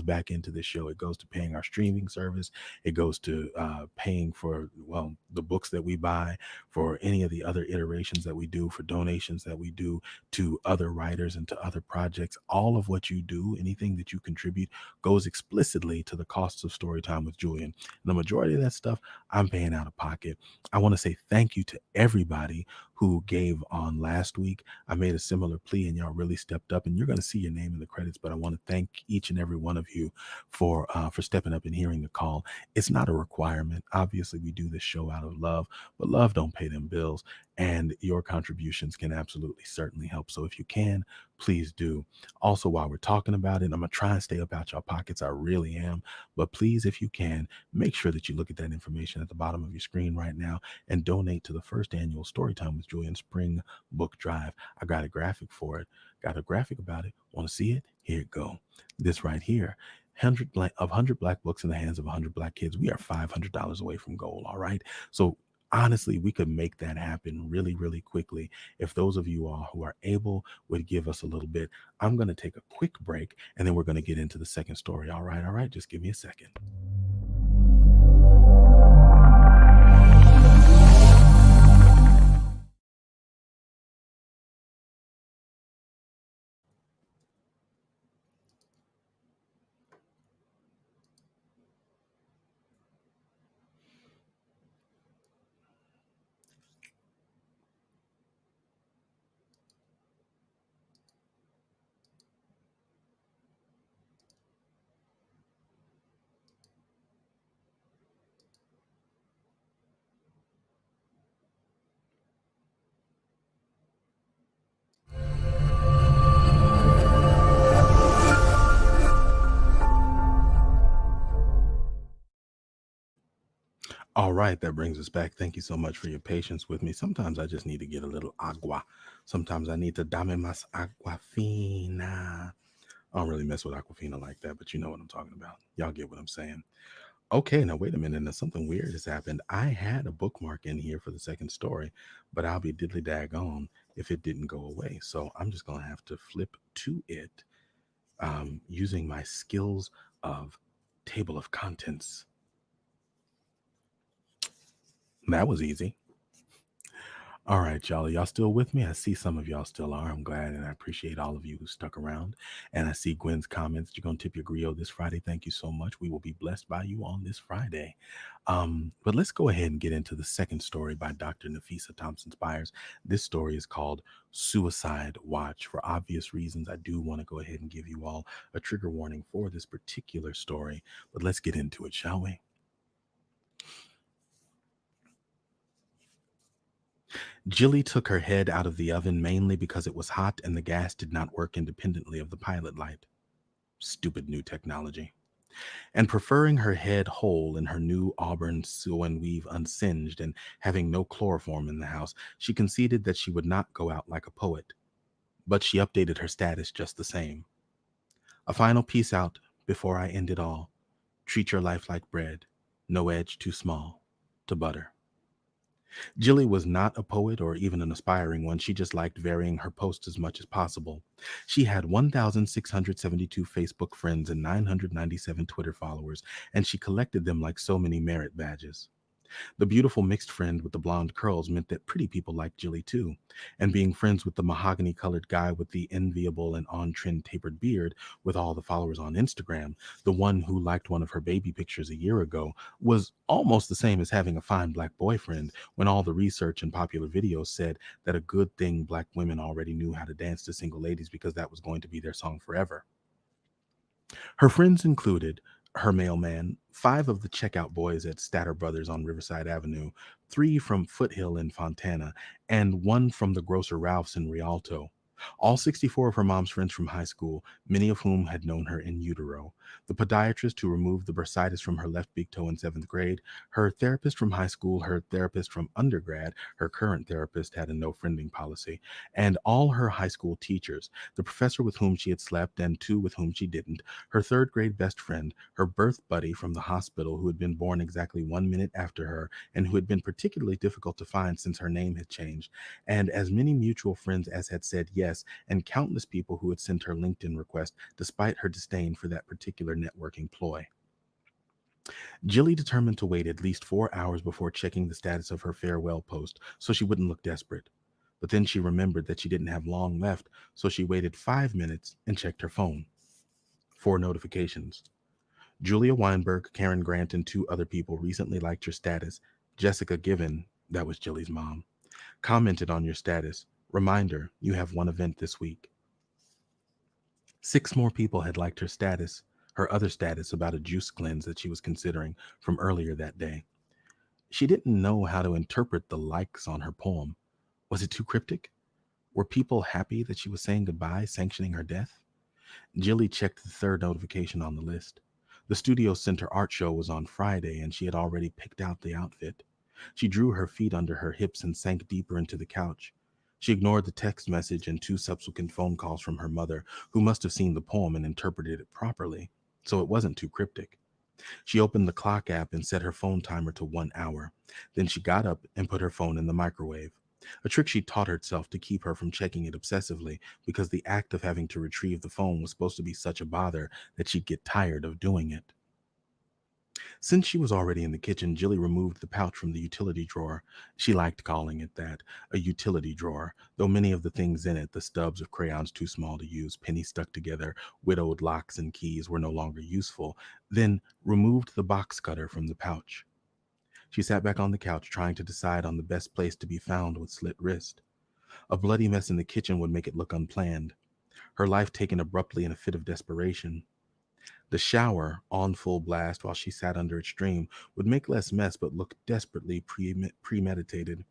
back into the show. It goes to paying our streaming service. It goes to paying for, well, the books that we buy, for any of the other iterations that we do, for donations that we do to other writers and to other projects. All of what you do, anything that you contribute, goes explicitly to the costs of Storytime with Julian. And the majority of that stuff I'm paying out of pocket. I want to say thank you to everybody who gave on last week. I made a similar plea and y'all really stepped up, and you're going to see your name in the credits, but I want to thank each and every one of you for stepping up and hearing the call. It's not a requirement. Obviously, we do this show out of love, but love don't pay them bills, and your contributions can absolutely certainly help. So if you can, please do. Also, while we're talking about it, I'm gonna try and stay about your pockets. I really am. But please, if you can, make sure that you look at that information at the bottom of your screen right now and donate to the first annual Storytime with Julian Spring Book Drive. I got a graphic for it. Got a graphic about it. Want to see it? Here it go. This right here. 100 black books in the hands of 100 black kids. We are $500 away from goal. All right. So honestly, we could make that happen really, really quickly if those of you all who are able would give us a little bit. I'm going to take a quick break and then we're going to get into the second story. All right. All right. Just give me a second. All right, that brings us back. Thank you so much for your patience with me. Sometimes I just need to get a little agua. Sometimes I need to dame más aquafina. I don't really mess with Aquafina like that, but you know what I'm talking about. Y'all get what I'm saying. Okay, now wait a minute. Now something weird has happened. I had a bookmark in here for the second story, but I'll be diddly daggone if it didn't go away. So I'm just gonna have to flip to it using my skills of table of contents. That was easy. All right, y'all. Are y'all still with me? I see some of y'all still are. I'm glad and I appreciate all of you who stuck around. And I see Gwen's comments. You're going to tip your griot this Friday. Thank you so much. We will be blessed by you on this Friday. But let's go ahead and get into the second story by Dr. Nafissa Thompson-Spires. This story is called Suicide Watch. For obvious reasons, I do want to go ahead and give you all a trigger warning for this particular story. But let's get into it, shall we? Jilly took her head out of the oven mainly because it was hot and the gas did not work independently of the pilot light. Stupid new technology. And preferring her head whole in her new auburn sew and weave unsinged and having no chloroform in the house, she conceded that she would not go out like a poet. But she updated her status just the same. A final peace out before I end it all. Treat your life like bread, no edge too small to butter. Jilly was not a poet or even an aspiring one. She just liked varying her posts as much as possible. She had 1,672 Facebook friends and 997 Twitter followers, and she collected them like so many merit badges. The beautiful mixed friend with the blonde curls meant that pretty people liked Jilly too. And being friends with the mahogany colored guy with the enviable and on trend tapered beard with all the followers on Instagram, the one who liked one of her baby pictures a year ago, was almost the same as having a fine black boyfriend when all the research and popular videos said that a good thing black women already knew how to dance to single ladies because that was going to be their song forever. Her friends included her mailman, 5 of the checkout boys at Statter Brothers on Riverside Avenue, 3 from Foothill in Fontana, and 1 from the grocer Ralph's in Rialto. All 64 of her mom's friends from high school, many of whom had known her in utero, the podiatrist who removed the bursitis from her left big toe in seventh grade, her therapist from high school, her therapist from undergrad, her current therapist had a no friending policy, and all her high school teachers, the professor with whom she had slept and two with whom she didn't, her third grade best friend, her birth buddy from the hospital who had been born exactly 1 minute after her and who had been particularly difficult to find since her name had changed, and as many mutual friends as had said yes, and countless people who had sent her LinkedIn request despite her disdain for that particular networking ploy. Jilly determined to wait at least 4 hours before checking the status of her farewell post so she wouldn't look desperate. But then she remembered that she didn't have long left, so she waited 5 minutes and checked her phone. 4 notifications. Julia Weinberg, Karen Grant, and two other people recently liked your status. Jessica Given, that was Jilly's mom, commented on your status. Reminder, you have one event this week. 6 more people had liked her other status about a juice cleanse that she was considering from earlier that day. She didn't know how to interpret the likes on her poem. Was it too cryptic? Were people happy that she was saying goodbye, sanctioning her death? Jilly checked the third notification on the list. The Studio Center art show was on Friday, and she had already picked out the outfit. She drew her feet under her hips and sank deeper into the couch. She ignored the text message and two subsequent phone calls from her mother, who must have seen the poem and interpreted it properly, so it wasn't too cryptic. She opened the clock app and set her phone timer to 1 hour. Then she got up and put her phone in the microwave, a trick she taught herself to keep her from checking it obsessively, because the act of having to retrieve the phone was supposed to be such a bother that she'd get tired of doing it. Since she was already in the kitchen, Jilly removed the pouch from the utility drawer. She liked calling it that, a utility drawer, though many of the things in it, the stubs of crayons too small to use, pennies stuck together, widowed locks and keys, were no longer useful, then removed the box cutter from the pouch. She sat back on the couch, trying to decide on the best place to be found with slit wrist. A bloody mess in the kitchen would make it look unplanned, her life taken abruptly in a fit of desperation. The shower, on full blast while she sat under its stream, would make less mess but look desperately premeditated.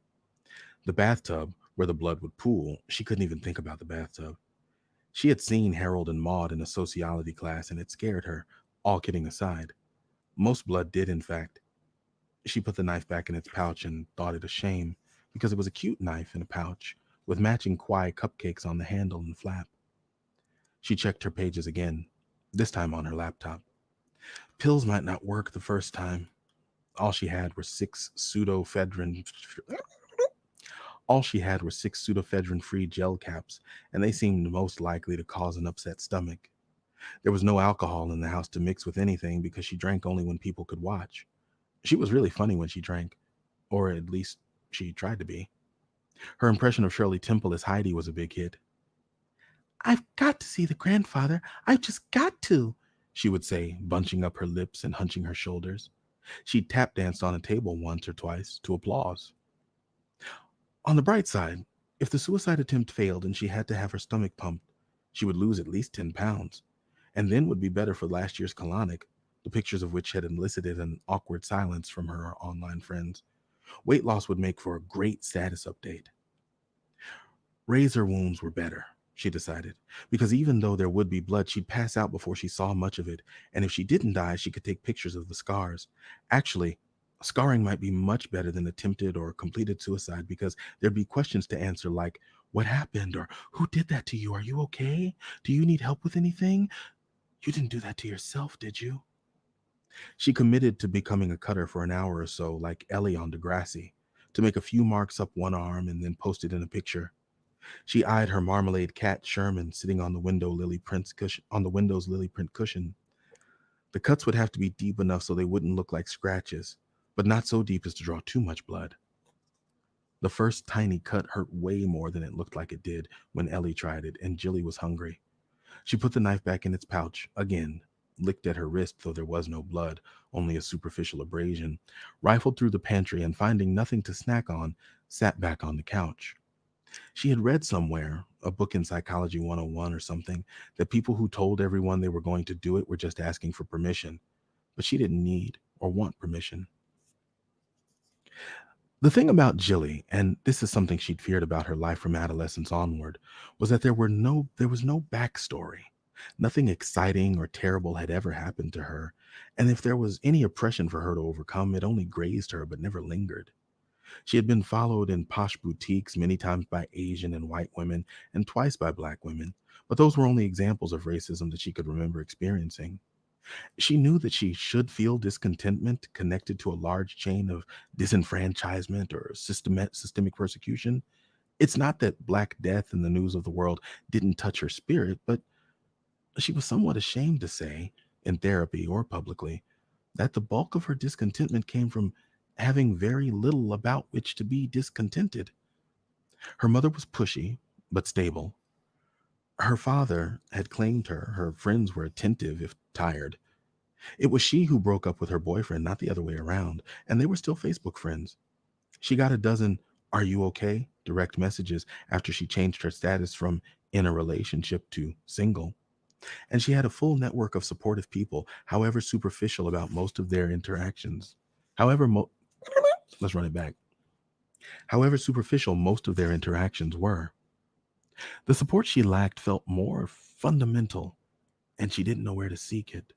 The bathtub, where the blood would pool, she couldn't even think about the bathtub. She had seen Harold and Maude in a sociology class, and it scared her, all kidding aside. Most blood did, in fact. She put the knife back in its pouch and thought it a shame, because it was a cute knife in a pouch, with matching Kwai cupcakes on the handle and flap. She checked her pages again, this time on her laptop. Pills might not work the first time. All she had were six pseudoephedrine-free gel caps, and they seemed most likely to cause an upset stomach. There was no alcohol in the house to mix with anything because she drank only when people could watch. She was really funny when she drank, or at least she tried to be. Her impression of Shirley Temple as Heidi was a big hit. "I've got to see the grandfather. I've just got to," she would say, bunching up her lips and hunching her shoulders. She tap danced on a table once or twice to applause. On the bright side, if the suicide attempt failed and she had to have her stomach pumped, she would lose at least 10 pounds, and then would be better for last year's colonic, the pictures of which had elicited an awkward silence from her online friends. Weight loss would make for a great status update. Razor wounds were better, she decided, because even though there would be blood, she'd pass out before she saw much of it, and if she didn't die, she could take pictures of the scars. Actually, scarring might be much better than attempted or completed suicide, because there'd be questions to answer like, "What happened?" or "Who did that to you? Are you okay? Do you need help with anything? You didn't do that to yourself, did you?" She committed to becoming a cutter for an hour or so, like Ellie on Degrassi, to make a few marks up one arm and then post it in a picture. She eyed her marmalade cat Sherman sitting on the window's lily print cushion. The cuts would have to be deep enough so they wouldn't look like scratches, but not so deep as to draw too much blood. The first tiny cut hurt way more than it looked like it did when Ellie tried it, and Jilly was hungry. She put the knife back in its pouch again, licked at her wrist though there was no blood, only a superficial abrasion, rifled through the pantry, and finding nothing to snack on, sat back on the couch. She had read somewhere, a book in Psychology 101 or something, that people who told everyone they were going to do it were just asking for permission, but she didn't need or want permission. The thing about Jilly, and this is something she'd feared about her life from adolescence onward, was that there was no backstory. Nothing exciting or terrible had ever happened to her, and if there was any oppression for her to overcome, it only grazed her but never lingered. She had been followed in posh boutiques many times by Asian and white women, and twice by black women, but those were only examples of racism that she could remember experiencing. She knew that she should feel discontentment connected to a large chain of disenfranchisement or systemic persecution. It's not that Black Death and the news of the world didn't touch her spirit, but she was somewhat ashamed to say, in therapy or publicly, that the bulk of her discontentment came from having very little about which to be discontented. Her mother was pushy, but stable. Her father had claimed her. Her friends were attentive, if tired. It was she who broke up with her boyfriend, not the other way around, and they were still Facebook friends. She got a dozen "Are you okay?" direct messages after she changed her status from in a relationship to single. And she had a full network of supportive people, however superficial about most of their interactions. However, let's run it back. However superficial most of their interactions were. The support she lacked felt more fundamental, and she didn't know where to seek it.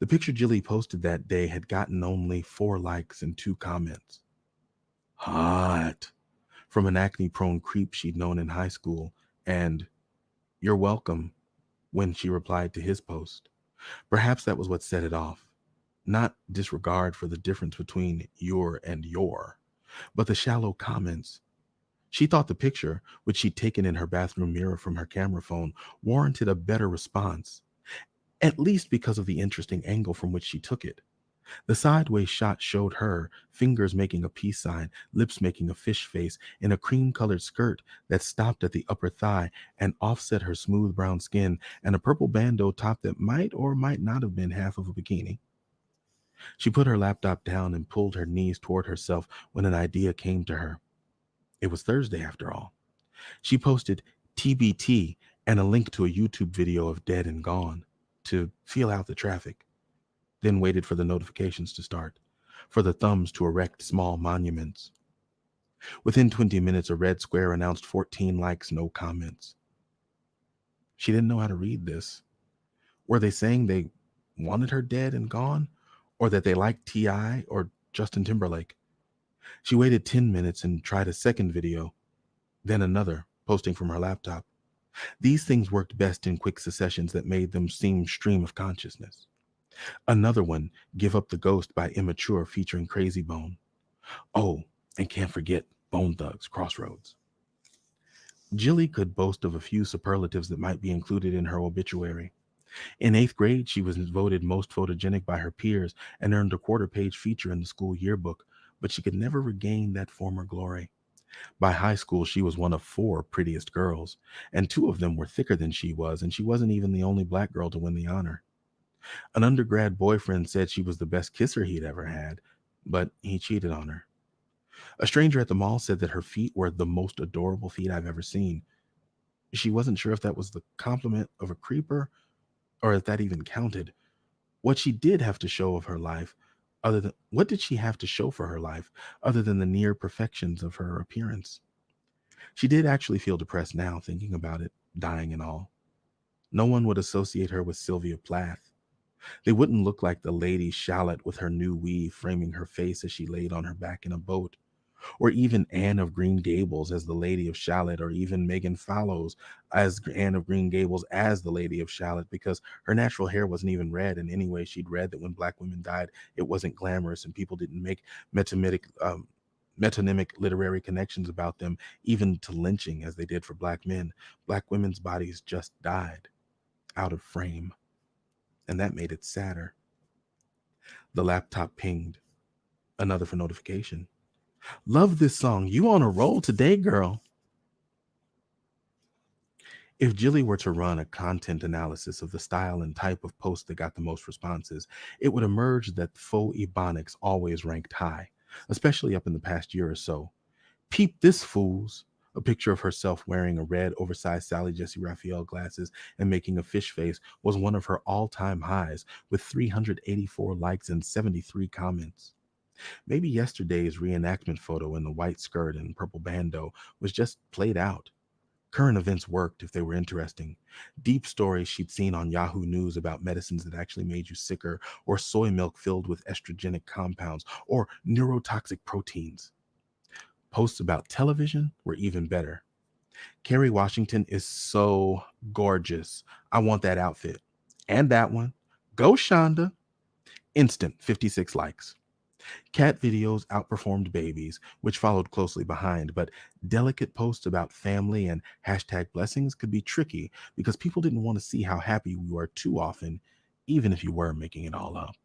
The picture Jilly posted that day had gotten only 4 likes and 2 comments. Hot. From an acne prone creep she'd known in high school, and "You're welcome" when she replied to his post. Perhaps that was what set it off. Not disregard for the difference between "your" and "your," but the shallow comments. She thought the picture, which she'd taken in her bathroom mirror from her camera phone, warranted a better response, at least because of the interesting angle from which she took it. The sideways shot showed her, fingers making a peace sign, lips making a fish face, in a cream colored skirt that stopped at the upper thigh and offset her smooth brown skin, and a purple bandeau top that might or might not have been half of a bikini. She put her laptop down and pulled her knees toward herself when an idea came to her. It was Thursday, after all. She posted TBT and a link to a YouTube video of Dead and Gone to feel out the traffic, then waited for the notifications to start, for the thumbs to erect small monuments. Within 20 minutes, a red square announced 14 likes, no comments. She didn't know how to read this. Were they saying they wanted her dead and gone, or that they liked T.I. or Justin Timberlake? She waited 10 minutes and tried a second video, then another, posting from her laptop. These things worked best in quick successions that made them seem stream of consciousness. Another one, "Give Up the Ghost" by Immature featuring Crazy Bone. Oh, and can't forget Bone Thugs, Crossroads. Jilly could boast of a few superlatives that might be included in her obituary. In 8th grade, she was voted most photogenic by her peers and earned a quarter-page feature in the school yearbook, but she could never regain that former glory. By high school, she was one of 4 prettiest girls, and 2 of them were thicker than she was, and she wasn't even the only black girl to win the honor. An undergrad boyfriend said she was the best kisser he'd ever had, but he cheated on her. A stranger at the mall said that her feet were the most adorable feet I've ever seen. She wasn't sure if that was the compliment of a creeper or if that even counted. What she did have to show of her life, other than what did she have to show for her life other than the near perfections of her appearance? She did actually feel depressed now, thinking about it, dying and all. No one would associate her with Sylvia Plath. They wouldn't look like the Lady Shallot with her new weave framing her face as she laid on her back in a boat, or even Anne of Green Gables as the Lady of Shallot, or even Megan Fallows as Anne of Green Gables as the Lady of Shallot, because her natural hair wasn't even red. And anyway, she'd read that when black women died, it wasn't glamorous, and people didn't make metonymic literary connections about them, even to lynching, as they did for black men. Black women's bodies just died out of frame, and that made it sadder. The laptop pinged. Another for notification. "Love this song. You on a roll today, girl." If Jilly were to run a content analysis of the style and type of post that got the most responses, it would emerge that faux ebonics always ranked high, especially up in the past year or so. "Peep this, fools." A picture of herself wearing a red, oversized Sally Jesse Raphael glasses and making a fish face was one of her all-time highs, with 384 likes and 73 comments. Maybe yesterday's reenactment photo in the white skirt and purple bandeau was just played out. Current events worked if they were interesting. Deep stories she'd seen on Yahoo News about medicines that actually made you sicker, or soy milk filled with estrogenic compounds, or neurotoxic proteins. Posts about television were even better. Kerry Washington is so gorgeous. I want that outfit. And that one. Go Shonda. Instant 56 likes. Cat videos outperformed babies, which followed closely behind, but delicate posts about family and hashtag blessings could be tricky because people didn't want to see how happy we were too often, even if you were making it all up.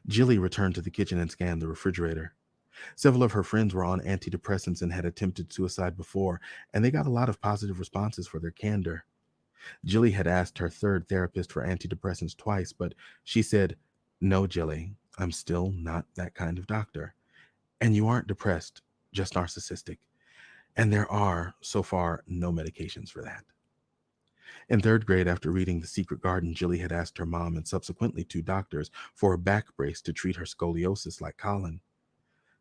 Jilly returned to the kitchen and scanned the refrigerator. Several of her friends were on antidepressants and had attempted suicide before, and they got a lot of positive responses for their candor. Jilly had asked her third therapist for antidepressants twice, but she said, "No, Jilly, I'm still not that kind of doctor. And you aren't depressed, just narcissistic. And there are, so far, no medications for that." In third grade, after reading The Secret Garden, Jilly had asked her mom and subsequently two doctors for a back brace to treat her scoliosis like Colin.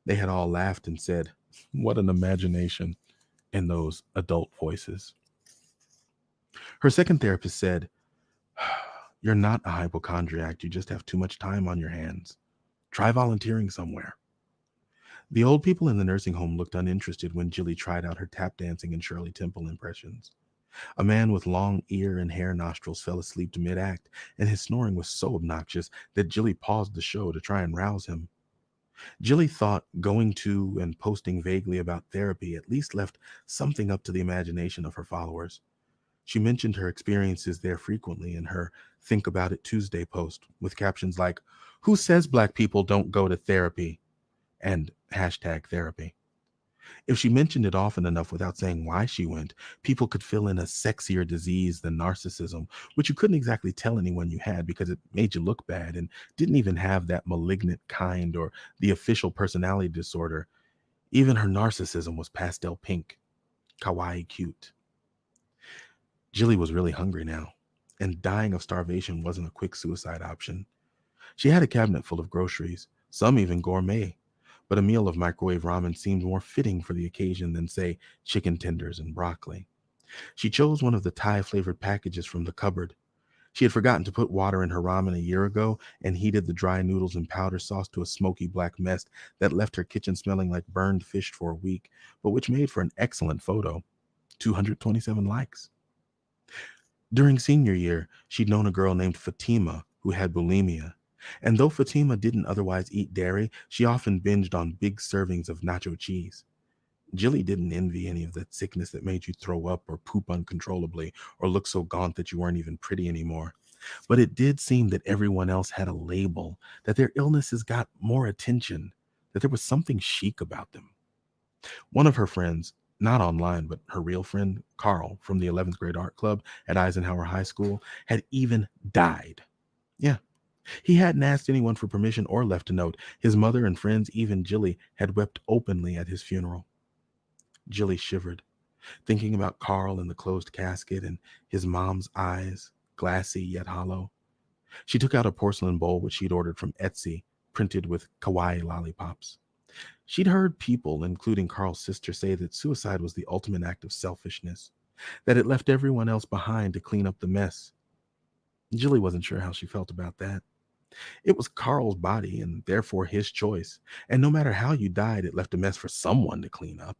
They had all laughed and said, "What an imagination," in those adult voices. Her second therapist said, "You're not a hypochondriac, you just have too much time on your hands. Try volunteering somewhere." The old people in the nursing home looked uninterested when Jilly tried out her tap dancing and Shirley Temple impressions. A man with long ear and hair nostrils fell asleep to mid-act, and his snoring was so obnoxious that Jilly paused the show to try and rouse him. Jilly thought going to and posting vaguely about therapy at least left something up to the imagination of her followers. She mentioned her experiences there frequently in her Think About It Tuesday post with captions like, "Who says black people don't go to therapy?" and hashtag therapy. If she mentioned it often enough without saying why she went, people could fill in a sexier disease than narcissism, which you couldn't exactly tell anyone you had because it made you look bad and didn't even have that malignant kind or the official personality disorder. Even her narcissism was pastel pink, kawaii cute. Jilly was really hungry now, and dying of starvation wasn't a quick suicide option. She had a cabinet full of groceries, some even gourmet, but a meal of microwave ramen seemed more fitting for the occasion than, say, chicken tenders and broccoli. She chose one of the Thai-flavored packages from the cupboard. She had forgotten to put water in her ramen a year ago and heated the dry noodles and powder sauce to a smoky black mess that left her kitchen smelling like burned fish for a week, but which made for an excellent photo. 227 likes. During senior year, she'd known a girl named Fatima who had bulimia. And though Fatima didn't otherwise eat dairy, she often binged on big servings of nacho cheese. Jilly didn't envy any of that sickness that made you throw up or poop uncontrollably or look so gaunt that you weren't even pretty anymore. But it did seem that everyone else had a label, that their illnesses got more attention, that there was something chic about them. One of her friends, not online, but her real friend, Carl, from the 11th grade art club at Eisenhower High School, had even died. Yeah, he hadn't asked anyone for permission or left a note. His mother and friends, even Jilly, had wept openly at his funeral. Jilly shivered, thinking about Carl in the closed casket and his mom's eyes, glassy yet hollow. She took out a porcelain bowl which she'd ordered from Etsy, printed with kawaii lollipops. She'd heard people, including Carl's sister, say that suicide was the ultimate act of selfishness, that it left everyone else behind to clean up the mess. Jilly wasn't sure how she felt about that. It was Carl's body and therefore his choice, and no matter how you died, it left a mess for someone to clean up.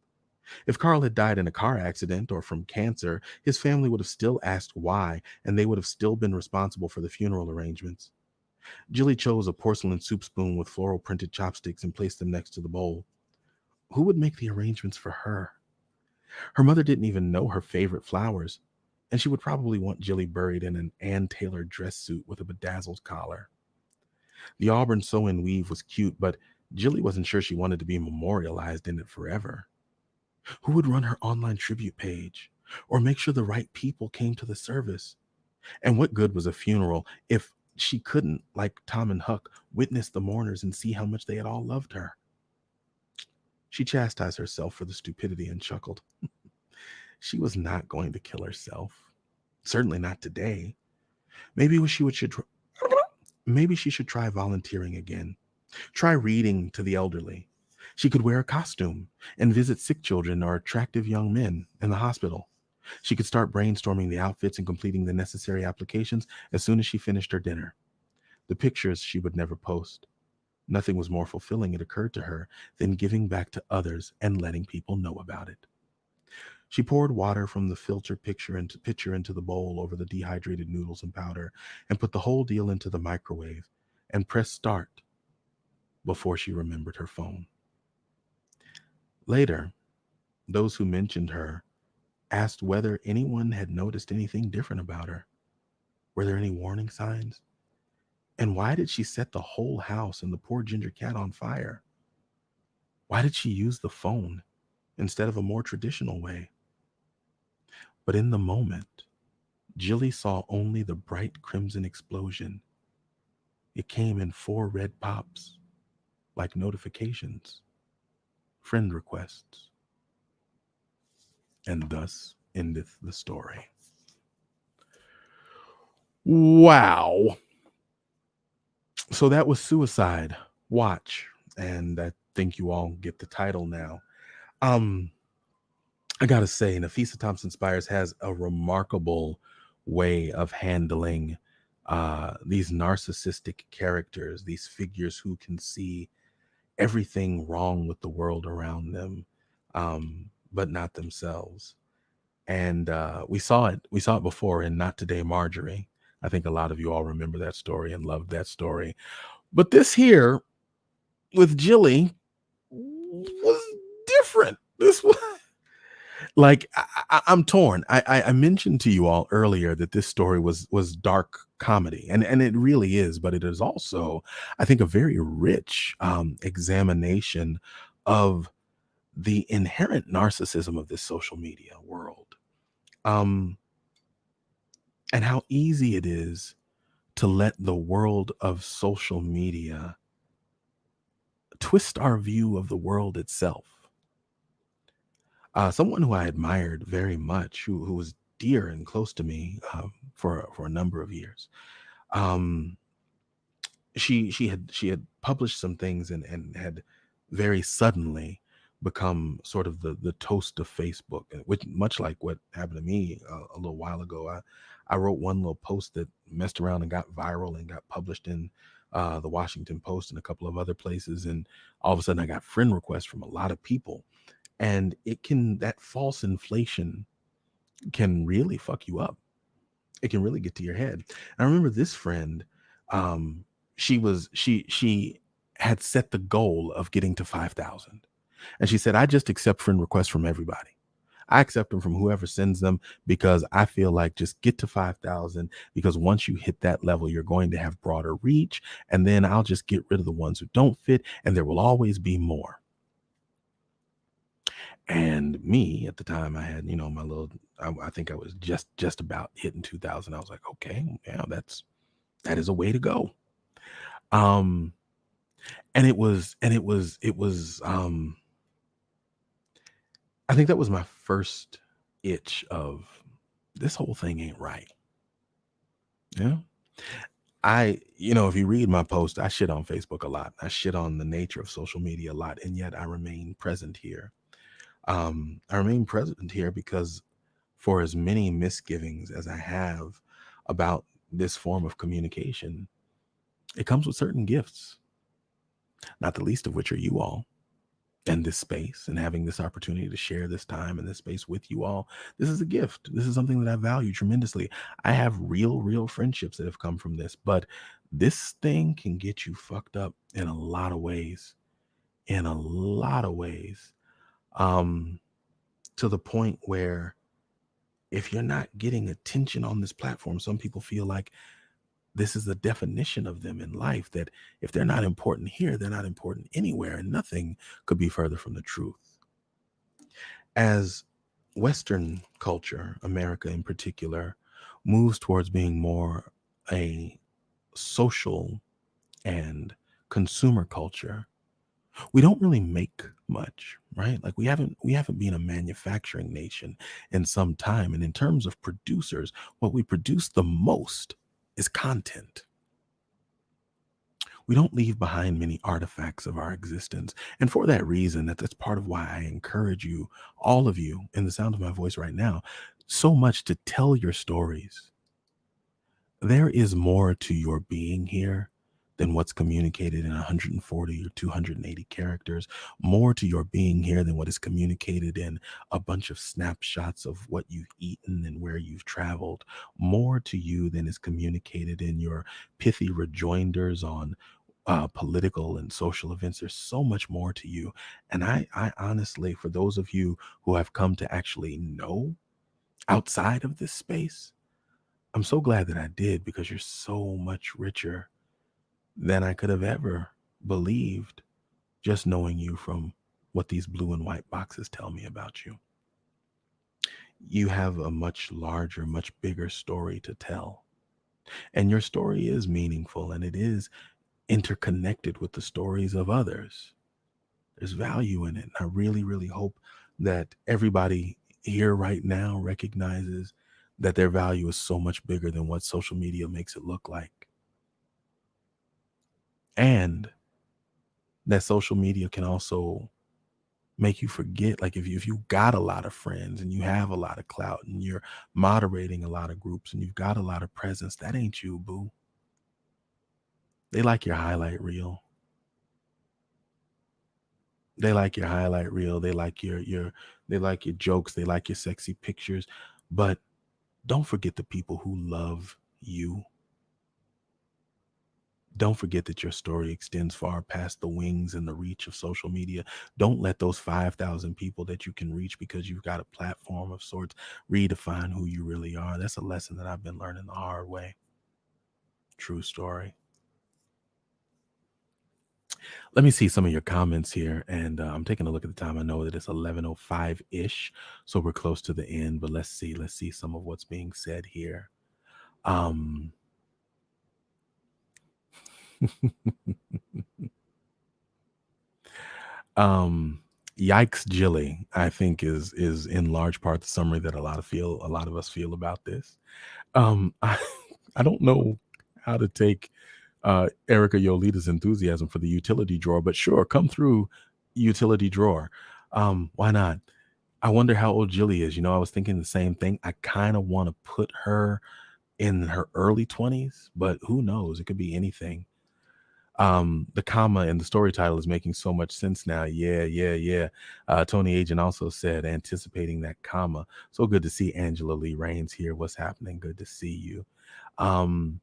If Carl had died in a car accident or from cancer, his family would have still asked why, and they would have still been responsible for the funeral arrangements. Jilly chose a porcelain soup spoon with floral printed chopsticks and placed them next to the bowl. Who would make the arrangements for her? Her mother didn't even know her favorite flowers, and she would probably want Jilly buried in an Ann Taylor dress suit with a bedazzled collar. The auburn sew-in weave was cute, but Jilly wasn't sure she wanted to be memorialized in it forever. Who would run her online tribute page or make sure the right people came to the service? And what good was a funeral if she couldn't, like Tom and Huck, witness the mourners and see how much they had all loved her? She chastised herself for the stupidity and chuckled. She was not going to kill herself. Certainly not today. Maybe she should try volunteering again. Try reading to the elderly. She could wear a costume and visit sick children or attractive young men in the hospital. She could start brainstorming the outfits and completing the necessary applications as soon as she finished her dinner. The pictures she would never post. Nothing was more fulfilling, it occurred to her, than giving back to others and letting people know about it. She poured water from the filtered pitcher into the bowl over the dehydrated noodles and powder and put the whole deal into the microwave and pressed start before she remembered her phone. Later, those who mentioned her asked whether anyone had noticed anything different about her. Were there any warning signs? And why did she set the whole house and the poor ginger cat on fire? Why did she use the phone instead of a more traditional way? But in the moment, Jilly saw only the bright crimson explosion. It came in 4 red pops, like notifications, friend requests. And thus endeth the story. Wow. So that was Suicide Watch. And I think you all get the title now. I gotta say, Nafissa Thompson-Spires has a remarkable way of handling these narcissistic characters, these figures who can see everything wrong with the world around them, but not themselves. And we saw it. We saw it before in Not Today, Marjorie. I think a lot of you all remember that story and loved that story. But this here with Jilly was different. This was like I'm torn. I mentioned to you all earlier that this story was dark comedy, and it really is, but it is also, I think, a very rich examination of the inherent narcissism of this social media world, um, and how easy it is to let the world of social media twist our view of the world itself. Someone who I admired very much, who was dear and close to me for a number of years. Um, she had published some things and had very suddenly become sort of the toast of Facebook, which much like what happened to me a little while ago. I wrote one little post that messed around and got viral and got published in the Washington Post and a couple of other places, and all of a sudden I got friend requests from a lot of people, and that false inflation can really fuck you up. It can really get to your head. And I remember this friend, um, she had set the goal of getting to 5,000. And she said, I just accept friend requests from everybody. I accept them from whoever sends them because I feel like just get to 5,000, because once you hit that level, you're going to have broader reach. And then I'll just get rid of the ones who don't fit, and there will always be more. And me at the time, I had, my little, I think I was just about hitting 2,000. I was like, okay, yeah, that is a way to go. Um, and it was, I think that was my first itch of, this whole thing ain't right. Yeah. If you read my post, I shit on Facebook a lot. I shit on the nature of social media a lot. And yet I remain present here. I remain present here because, for as many misgivings as I have about this form of communication, it comes with certain gifts, not the least of which are you all and this space, and having this opportunity to share this time and this space with you all. This is a gift. This is something that I value tremendously. I have real friendships that have come from this, but this thing can get you fucked up in a lot of ways, in a lot of ways, to the point where, if you're not getting attention on this platform, some people feel like this is the definition of them in life, that if they're not important here, they're not important anywhere. And nothing could be further from the truth. As Western culture, America in particular, moves towards being more a social and consumer culture, we don't really make much, right? Like we haven't been a manufacturing nation in some time. And in terms of producers, what we produce the most is content. we don't leave behind many artifacts of our existence. And for that reason, that's part of why I encourage you, all of you, in the sound of my voice right now, so much to tell your stories. There is more to your being here than what's communicated in 140 or 280 characters, more to your being here than what is communicated in a bunch of snapshots of what you've eaten and where you've traveled, more to you than is communicated in your pithy rejoinders on political and social events. There's so much more to you. And I honestly, for those of you who have come to actually know outside of this space, I'm so glad that I did, because you're so much richer than I could have ever believed just knowing you from what these blue and white boxes tell me about you. You have a much larger, much bigger story to tell. And your story is meaningful, and it is interconnected with the stories of others. There's value in it. And I really, really hope that everybody here right now recognizes that their value is so much bigger than what social media makes it look like. And that social media can also make you forget, like, if you got a lot of friends and you have a lot of clout and you're moderating a lot of groups and you've got a lot of presence, that ain't you, boo. They like your highlight reel. They like your highlight reel. They like they like your jokes. They like your sexy pictures. But don't forget the people who love you. Don't forget that your story extends far past the wings and the reach of social media. Don't let those 5,000 people that you can reach because you've got a platform of sorts redefine who you really are. That's a lesson that I've been learning the hard way. True story. Let me see some of your comments here, and I'm taking a look at the time. I know that it's 11:05 ish, so we're close to the end. But let's see some of what's being said here. Um, um, Yikes, Jilly, I think is in large part the summary that a lot of us feel about this. I, I don't know how to take Erica Yolita's enthusiasm for the utility drawer, but sure, come through, utility drawer. Why not? I wonder how old Jilly is. I was thinking the same thing. I kind of want to put her in her early 20s, but who knows? It could be anything. The comma in the story title is making so much sense now. Yeah, yeah, yeah. Tony Agent also said, anticipating that comma. So good to see Angela Lee Rains here. What's happening? Good to see you. Um,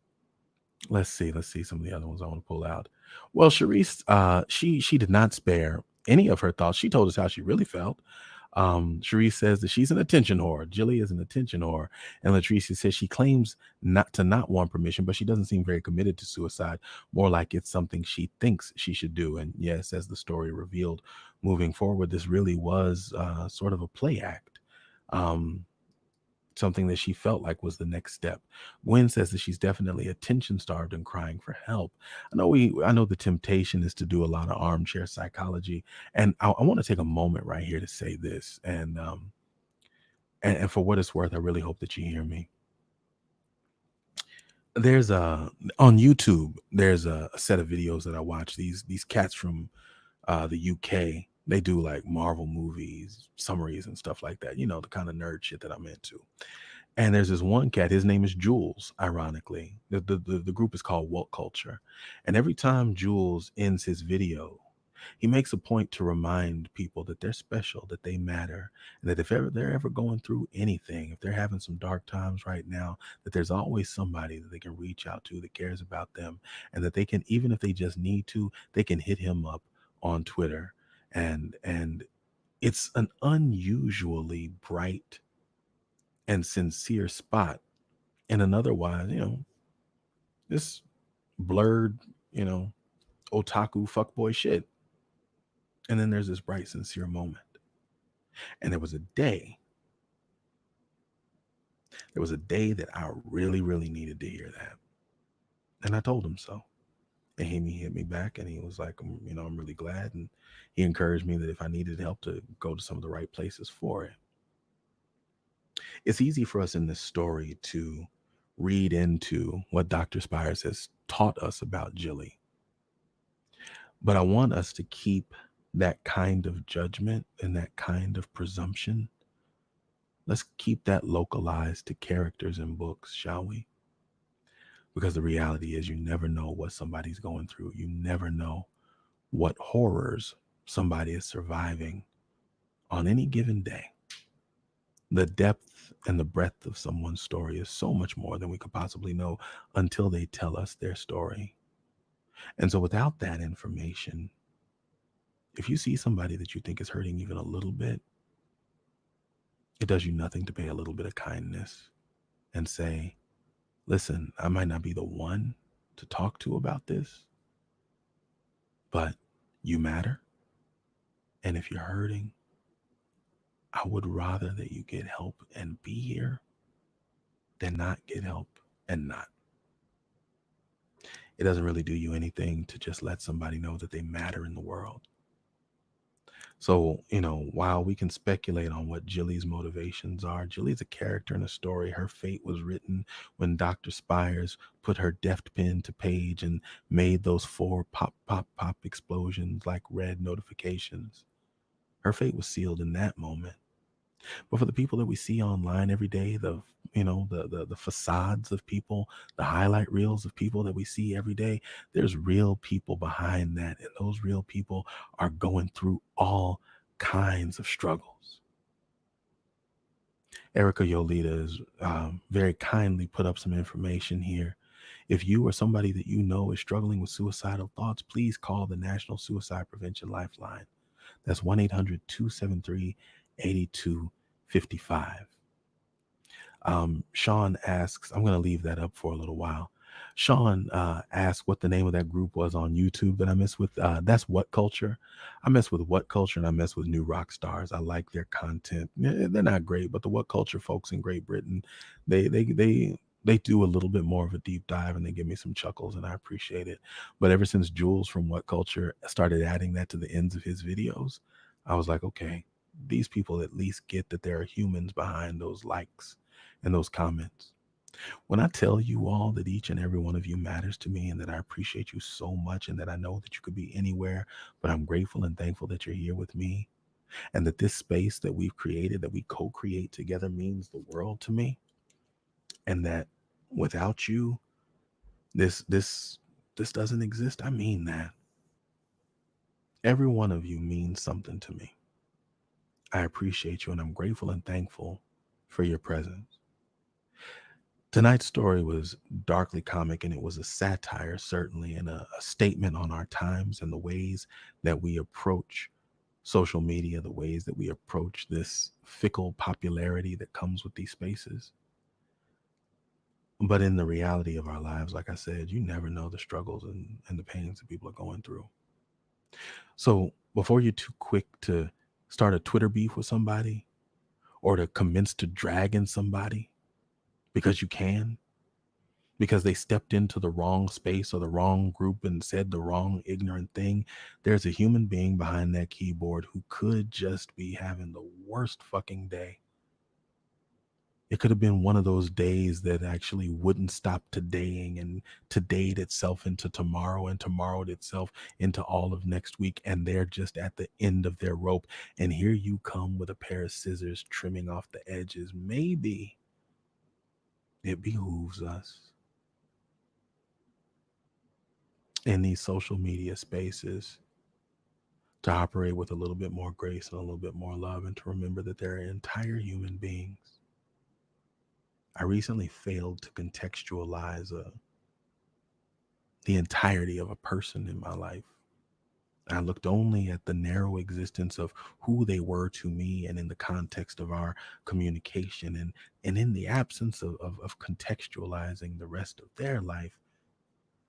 let's see some of the other ones I want to pull out. Well, Sharice, she did not spare any of her thoughts. She told us how she really felt. Sharice says that she's an attention whore. Jilly is an attention whore. And Latricia says she claims not want permission, but she doesn't seem very committed to suicide. More like it's something she thinks she should do. And yes, as the story revealed, moving forward, this really was sort of a play act. Um, Something that she felt like was the next step. Gwen says that she's definitely attention starved and crying for help. I know the temptation is to do a lot of armchair psychology, and I want to take a moment right here to say this, and for what it's worth, I really hope that you hear me. There's a On YouTube, there's a set of videos that I watch. These cats from the UK. They do like Marvel movies, summaries, and stuff like that. The kind of nerd shit that I'm into. And there's this one cat, his name is Jules, ironically. The group is called Woke Culture. And every time Jules ends his video, he makes a point to remind people that they're special, that they matter, and that if ever they're ever going through anything, if they're having some dark times right now, that there's always somebody that they can reach out to that cares about them, and that they can, even if they just need to, they can hit him up on Twitter. And it's an unusually bright and sincere spot in an otherwise, this blurred, you know, otaku fuckboy shit. And then there's this bright, sincere moment. And there was a day that I really, really needed to hear that. And I told him so. And he hit me back and he was like, I'm really glad. And he encouraged me that if I needed help to go to some of the right places for it. It's easy for us in this story to read into what Dr. Spires has taught us about Jilly. But I want us to keep that kind of judgment and that kind of presumption. Let's keep that localized to characters in books, shall we? Because the reality is, you never know what somebody's going through. You never know what horrors somebody is surviving on any given day. The depth and the breadth of someone's story is so much more than we could possibly know until they tell us their story. And so, without that information, if you see somebody that you think is hurting even a little bit, it does you nothing to pay a little bit of kindness and say, listen, I might not be the one to talk to about this, but you matter. And if you're hurting, I would rather that you get help and be here than not get help and not. It doesn't really do you anything to just let somebody know that they matter in the world. So, while we can speculate on what Jilly's motivations are, Jilly's a character in a story. Her fate was written when Dr. Spires put her deft pen to page and made those 4 pop, pop, pop explosions like red notifications. Her fate was sealed in that moment. But for the people that we see online every day, the facades of people, the highlight reels of people that we see every day, there's real people behind that, and those real people are going through all kinds of struggles. Erica Yolita is very kindly put up some information here. If you or somebody that you know is struggling with suicidal thoughts, please call the National Suicide Prevention Lifeline. That's 1-800-273-8255. Sean asks, I'm going to leave that up for a little while. Sean asked what the name of that group was on YouTube that I mess with. That's What Culture. I mess with What Culture and I mess with New Rock Stars. I like their content. They're not great, but the What Culture folks in Great Britain, they do a little bit more of a deep dive and they give me some chuckles and I appreciate it. But ever since Jules from What Culture started adding that to the ends of his videos, I was like, okay, these people at least get that there are humans behind those likes and those comments. When I tell you all that each and every one of you matters to me and that I appreciate you so much and that I know that you could be anywhere, but I'm grateful and thankful that you're here with me and that this space that we've created, that we co-create together means the world to me, and that without you, this doesn't exist. I mean that. Every one of you means something to me. I appreciate you and I'm grateful and thankful for your presence. Tonight's story was darkly comic and it was a satire, certainly, and a statement on our times and the ways that we approach social media, the ways that we approach this fickle popularity that comes with these spaces. But in the reality of our lives, like I said, you never know the struggles and the pains that people are going through. So before you're too quick to start a Twitter beef with somebody or to commence to drag in somebody because you can, because they stepped into the wrong space or the wrong group and said the wrong ignorant thing, there's a human being behind that keyboard who could just be having the worst fucking day. It could have been one of those days that actually wouldn't stop todaying and todayed itself into tomorrow and tomorrowed itself into all of next week. And they're just at the end of their rope. And here you come with a pair of scissors trimming off the edges. Maybe it behooves us in these social media spaces to operate with a little bit more grace and a little bit more love and to remember that they're entire human beings. I recently failed to contextualize the entirety of a person in my life. I looked only at the narrow existence of who they were to me and in the context of our communication and in the absence of contextualizing the rest of their life,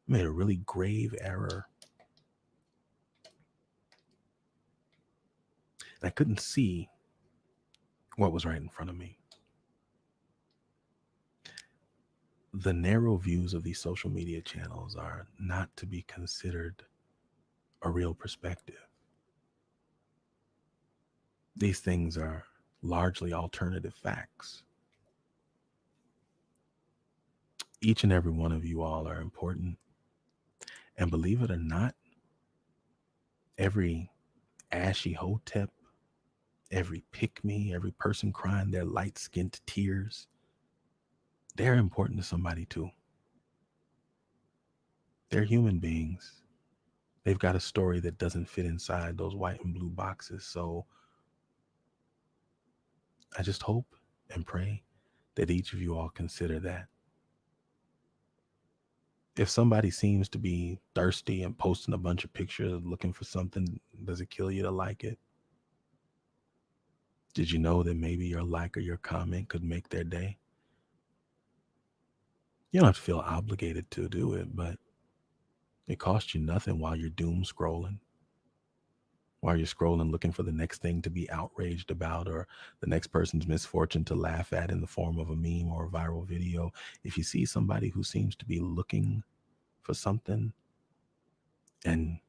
I made a really grave error. And I couldn't see what was right in front of me. The narrow views of these social media channels are not to be considered a real perspective. These things are largely alternative facts. Each and every one of you all are important. And believe it or not, every ashy hotep, every pick me, every person crying their light skinned tears, they're important to somebody too. They're human beings. They've got a story that doesn't fit inside those white and blue boxes. So I just hope and pray that each of you all consider that. If somebody seems to be thirsty and posting a bunch of pictures looking for something, does it kill you to like it? Did you know that maybe your like or your comment could make their day? You don't have to feel obligated to do it, but it costs you nothing while you're doom scrolling, while you're scrolling looking for the next thing to be outraged about or the next person's misfortune to laugh at in the form of a meme or a viral video. If you see somebody who seems to be looking for something and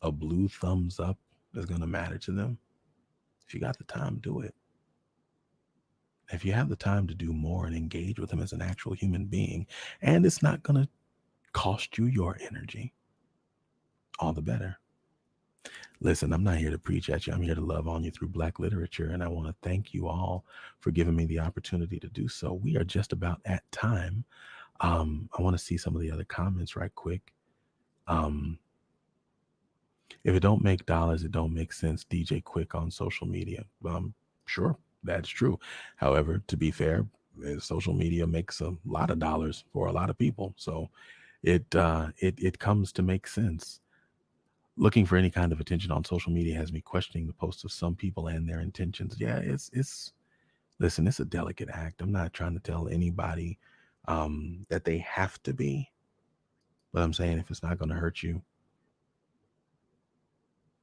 a blue thumbs up is going to matter to them, if you got the time, do it. If you have the time to do more and engage with them as an actual human being, and it's not going to cost you your energy, all the better. Listen, I'm not here to preach at you. I'm here to love on you through Black literature. And I want to thank you all for giving me the opportunity to do so. We are just about at time. I want to see some of the other comments right quick. If it don't make dollars, it don't make sense. DJ Quick on social media. Sure, that's true. However, to be fair, social media makes a lot of dollars for a lot of people. So it comes to make sense. Looking for any kind of attention on social media has me questioning the posts of some people and their intentions. Yeah, it's listen, it's a delicate act. I'm not trying to tell anybody that they have to be, but I'm saying if it's not going to hurt you,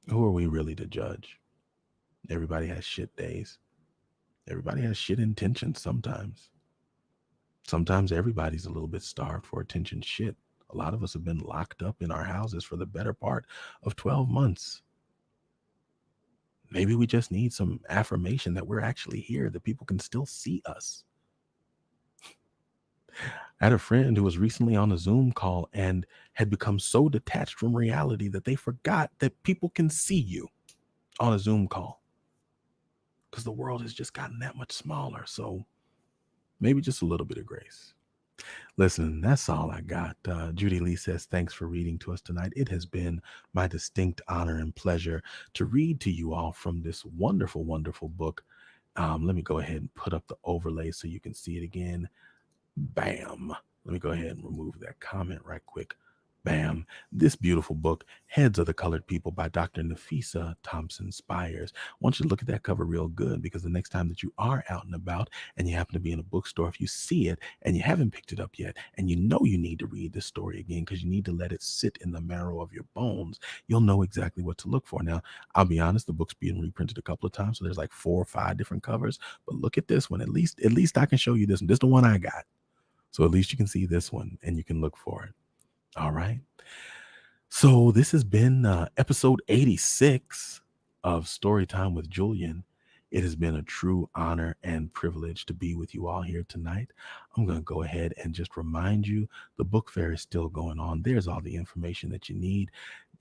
who are we really to judge? Everybody has shit days. Everybody has shit intentions sometimes. Sometimes everybody's a little bit starved for attention. Shit. A lot of us have been locked up in our houses for the better part of 12 months. Maybe we just need some affirmation that we're actually here, that people can still see us. I had a friend who was recently on a Zoom call and had become so detached from reality that they forgot that people can see you on a Zoom call because the world has just gotten that much smaller. So maybe just a little bit of grace. Listen, that's all I got. Judy Lee says, thanks for reading to us tonight. It has been my distinct honor and pleasure to read to you all from this wonderful, wonderful book. Let me go ahead and put up the overlay so you can see it again. Bam. Let me go ahead and remove that comment right quick. Bam. This beautiful book, Heads of the Colored People by Dr. Nafissa Thompson-Spires. I want you to look at that cover real good, because the next time that you are out and about and you happen to be in a bookstore, if you see it and you haven't picked it up yet and you know you need to read this story again because you need to let it sit in the marrow of your bones, you'll know exactly what to look for. Now, I'll be honest, the book's being reprinted a couple of times, so there's like 4 or 5 different covers, but look at this one. At least I can show you this one. This is the one I got. So at least you can see this one and you can look for it. All right. So this has been episode 86 of Storytime with Julian. It has been a true honor and privilege to be with you all here tonight. I'm going to go ahead and just remind you, the book fair is still going on. There's all the information that you need.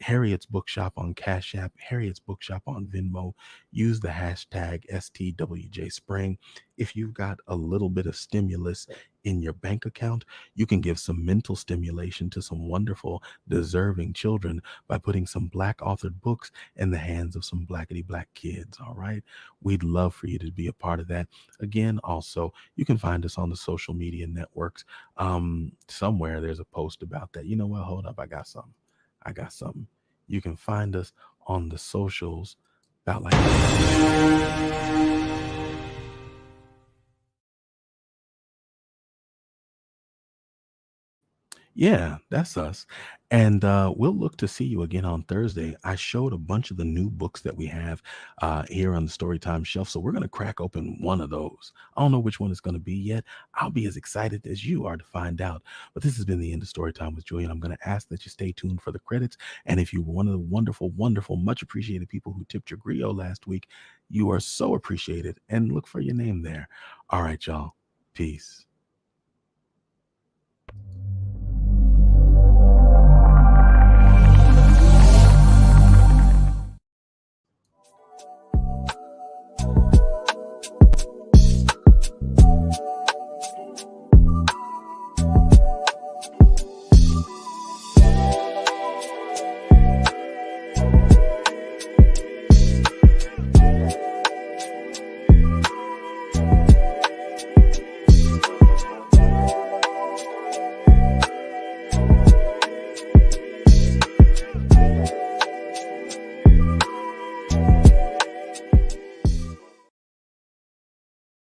Harriet's Bookshop on Cash App, Harriet's Bookshop on Venmo. Use the hashtag STWJ Spring. If you've got a little bit of stimulus in your bank account, you can give some mental stimulation to some wonderful, deserving children by putting some Black authored books in the hands of some Blackity Black kids. All right. We'd love for you to be a part of that. Again, also, you can find us on the social media networks. Somewhere there's a post about that. You know what? Hold up. I got something. You can find us on the socials about like yeah, that's us. And we'll look to see you again on Thursday. I showed a bunch of the new books that we have here on the Storytime shelf. So we're going to crack open one of those. I don't know which one it's going to be yet. I'll be as excited as you are to find out. But this has been the end of Storytime with Julian. I'm going to ask that you stay tuned for the credits. And if you were one of the wonderful, wonderful, much appreciated people who tipped your griot last week, you are so appreciated. And look for your name there. All right, y'all. Peace.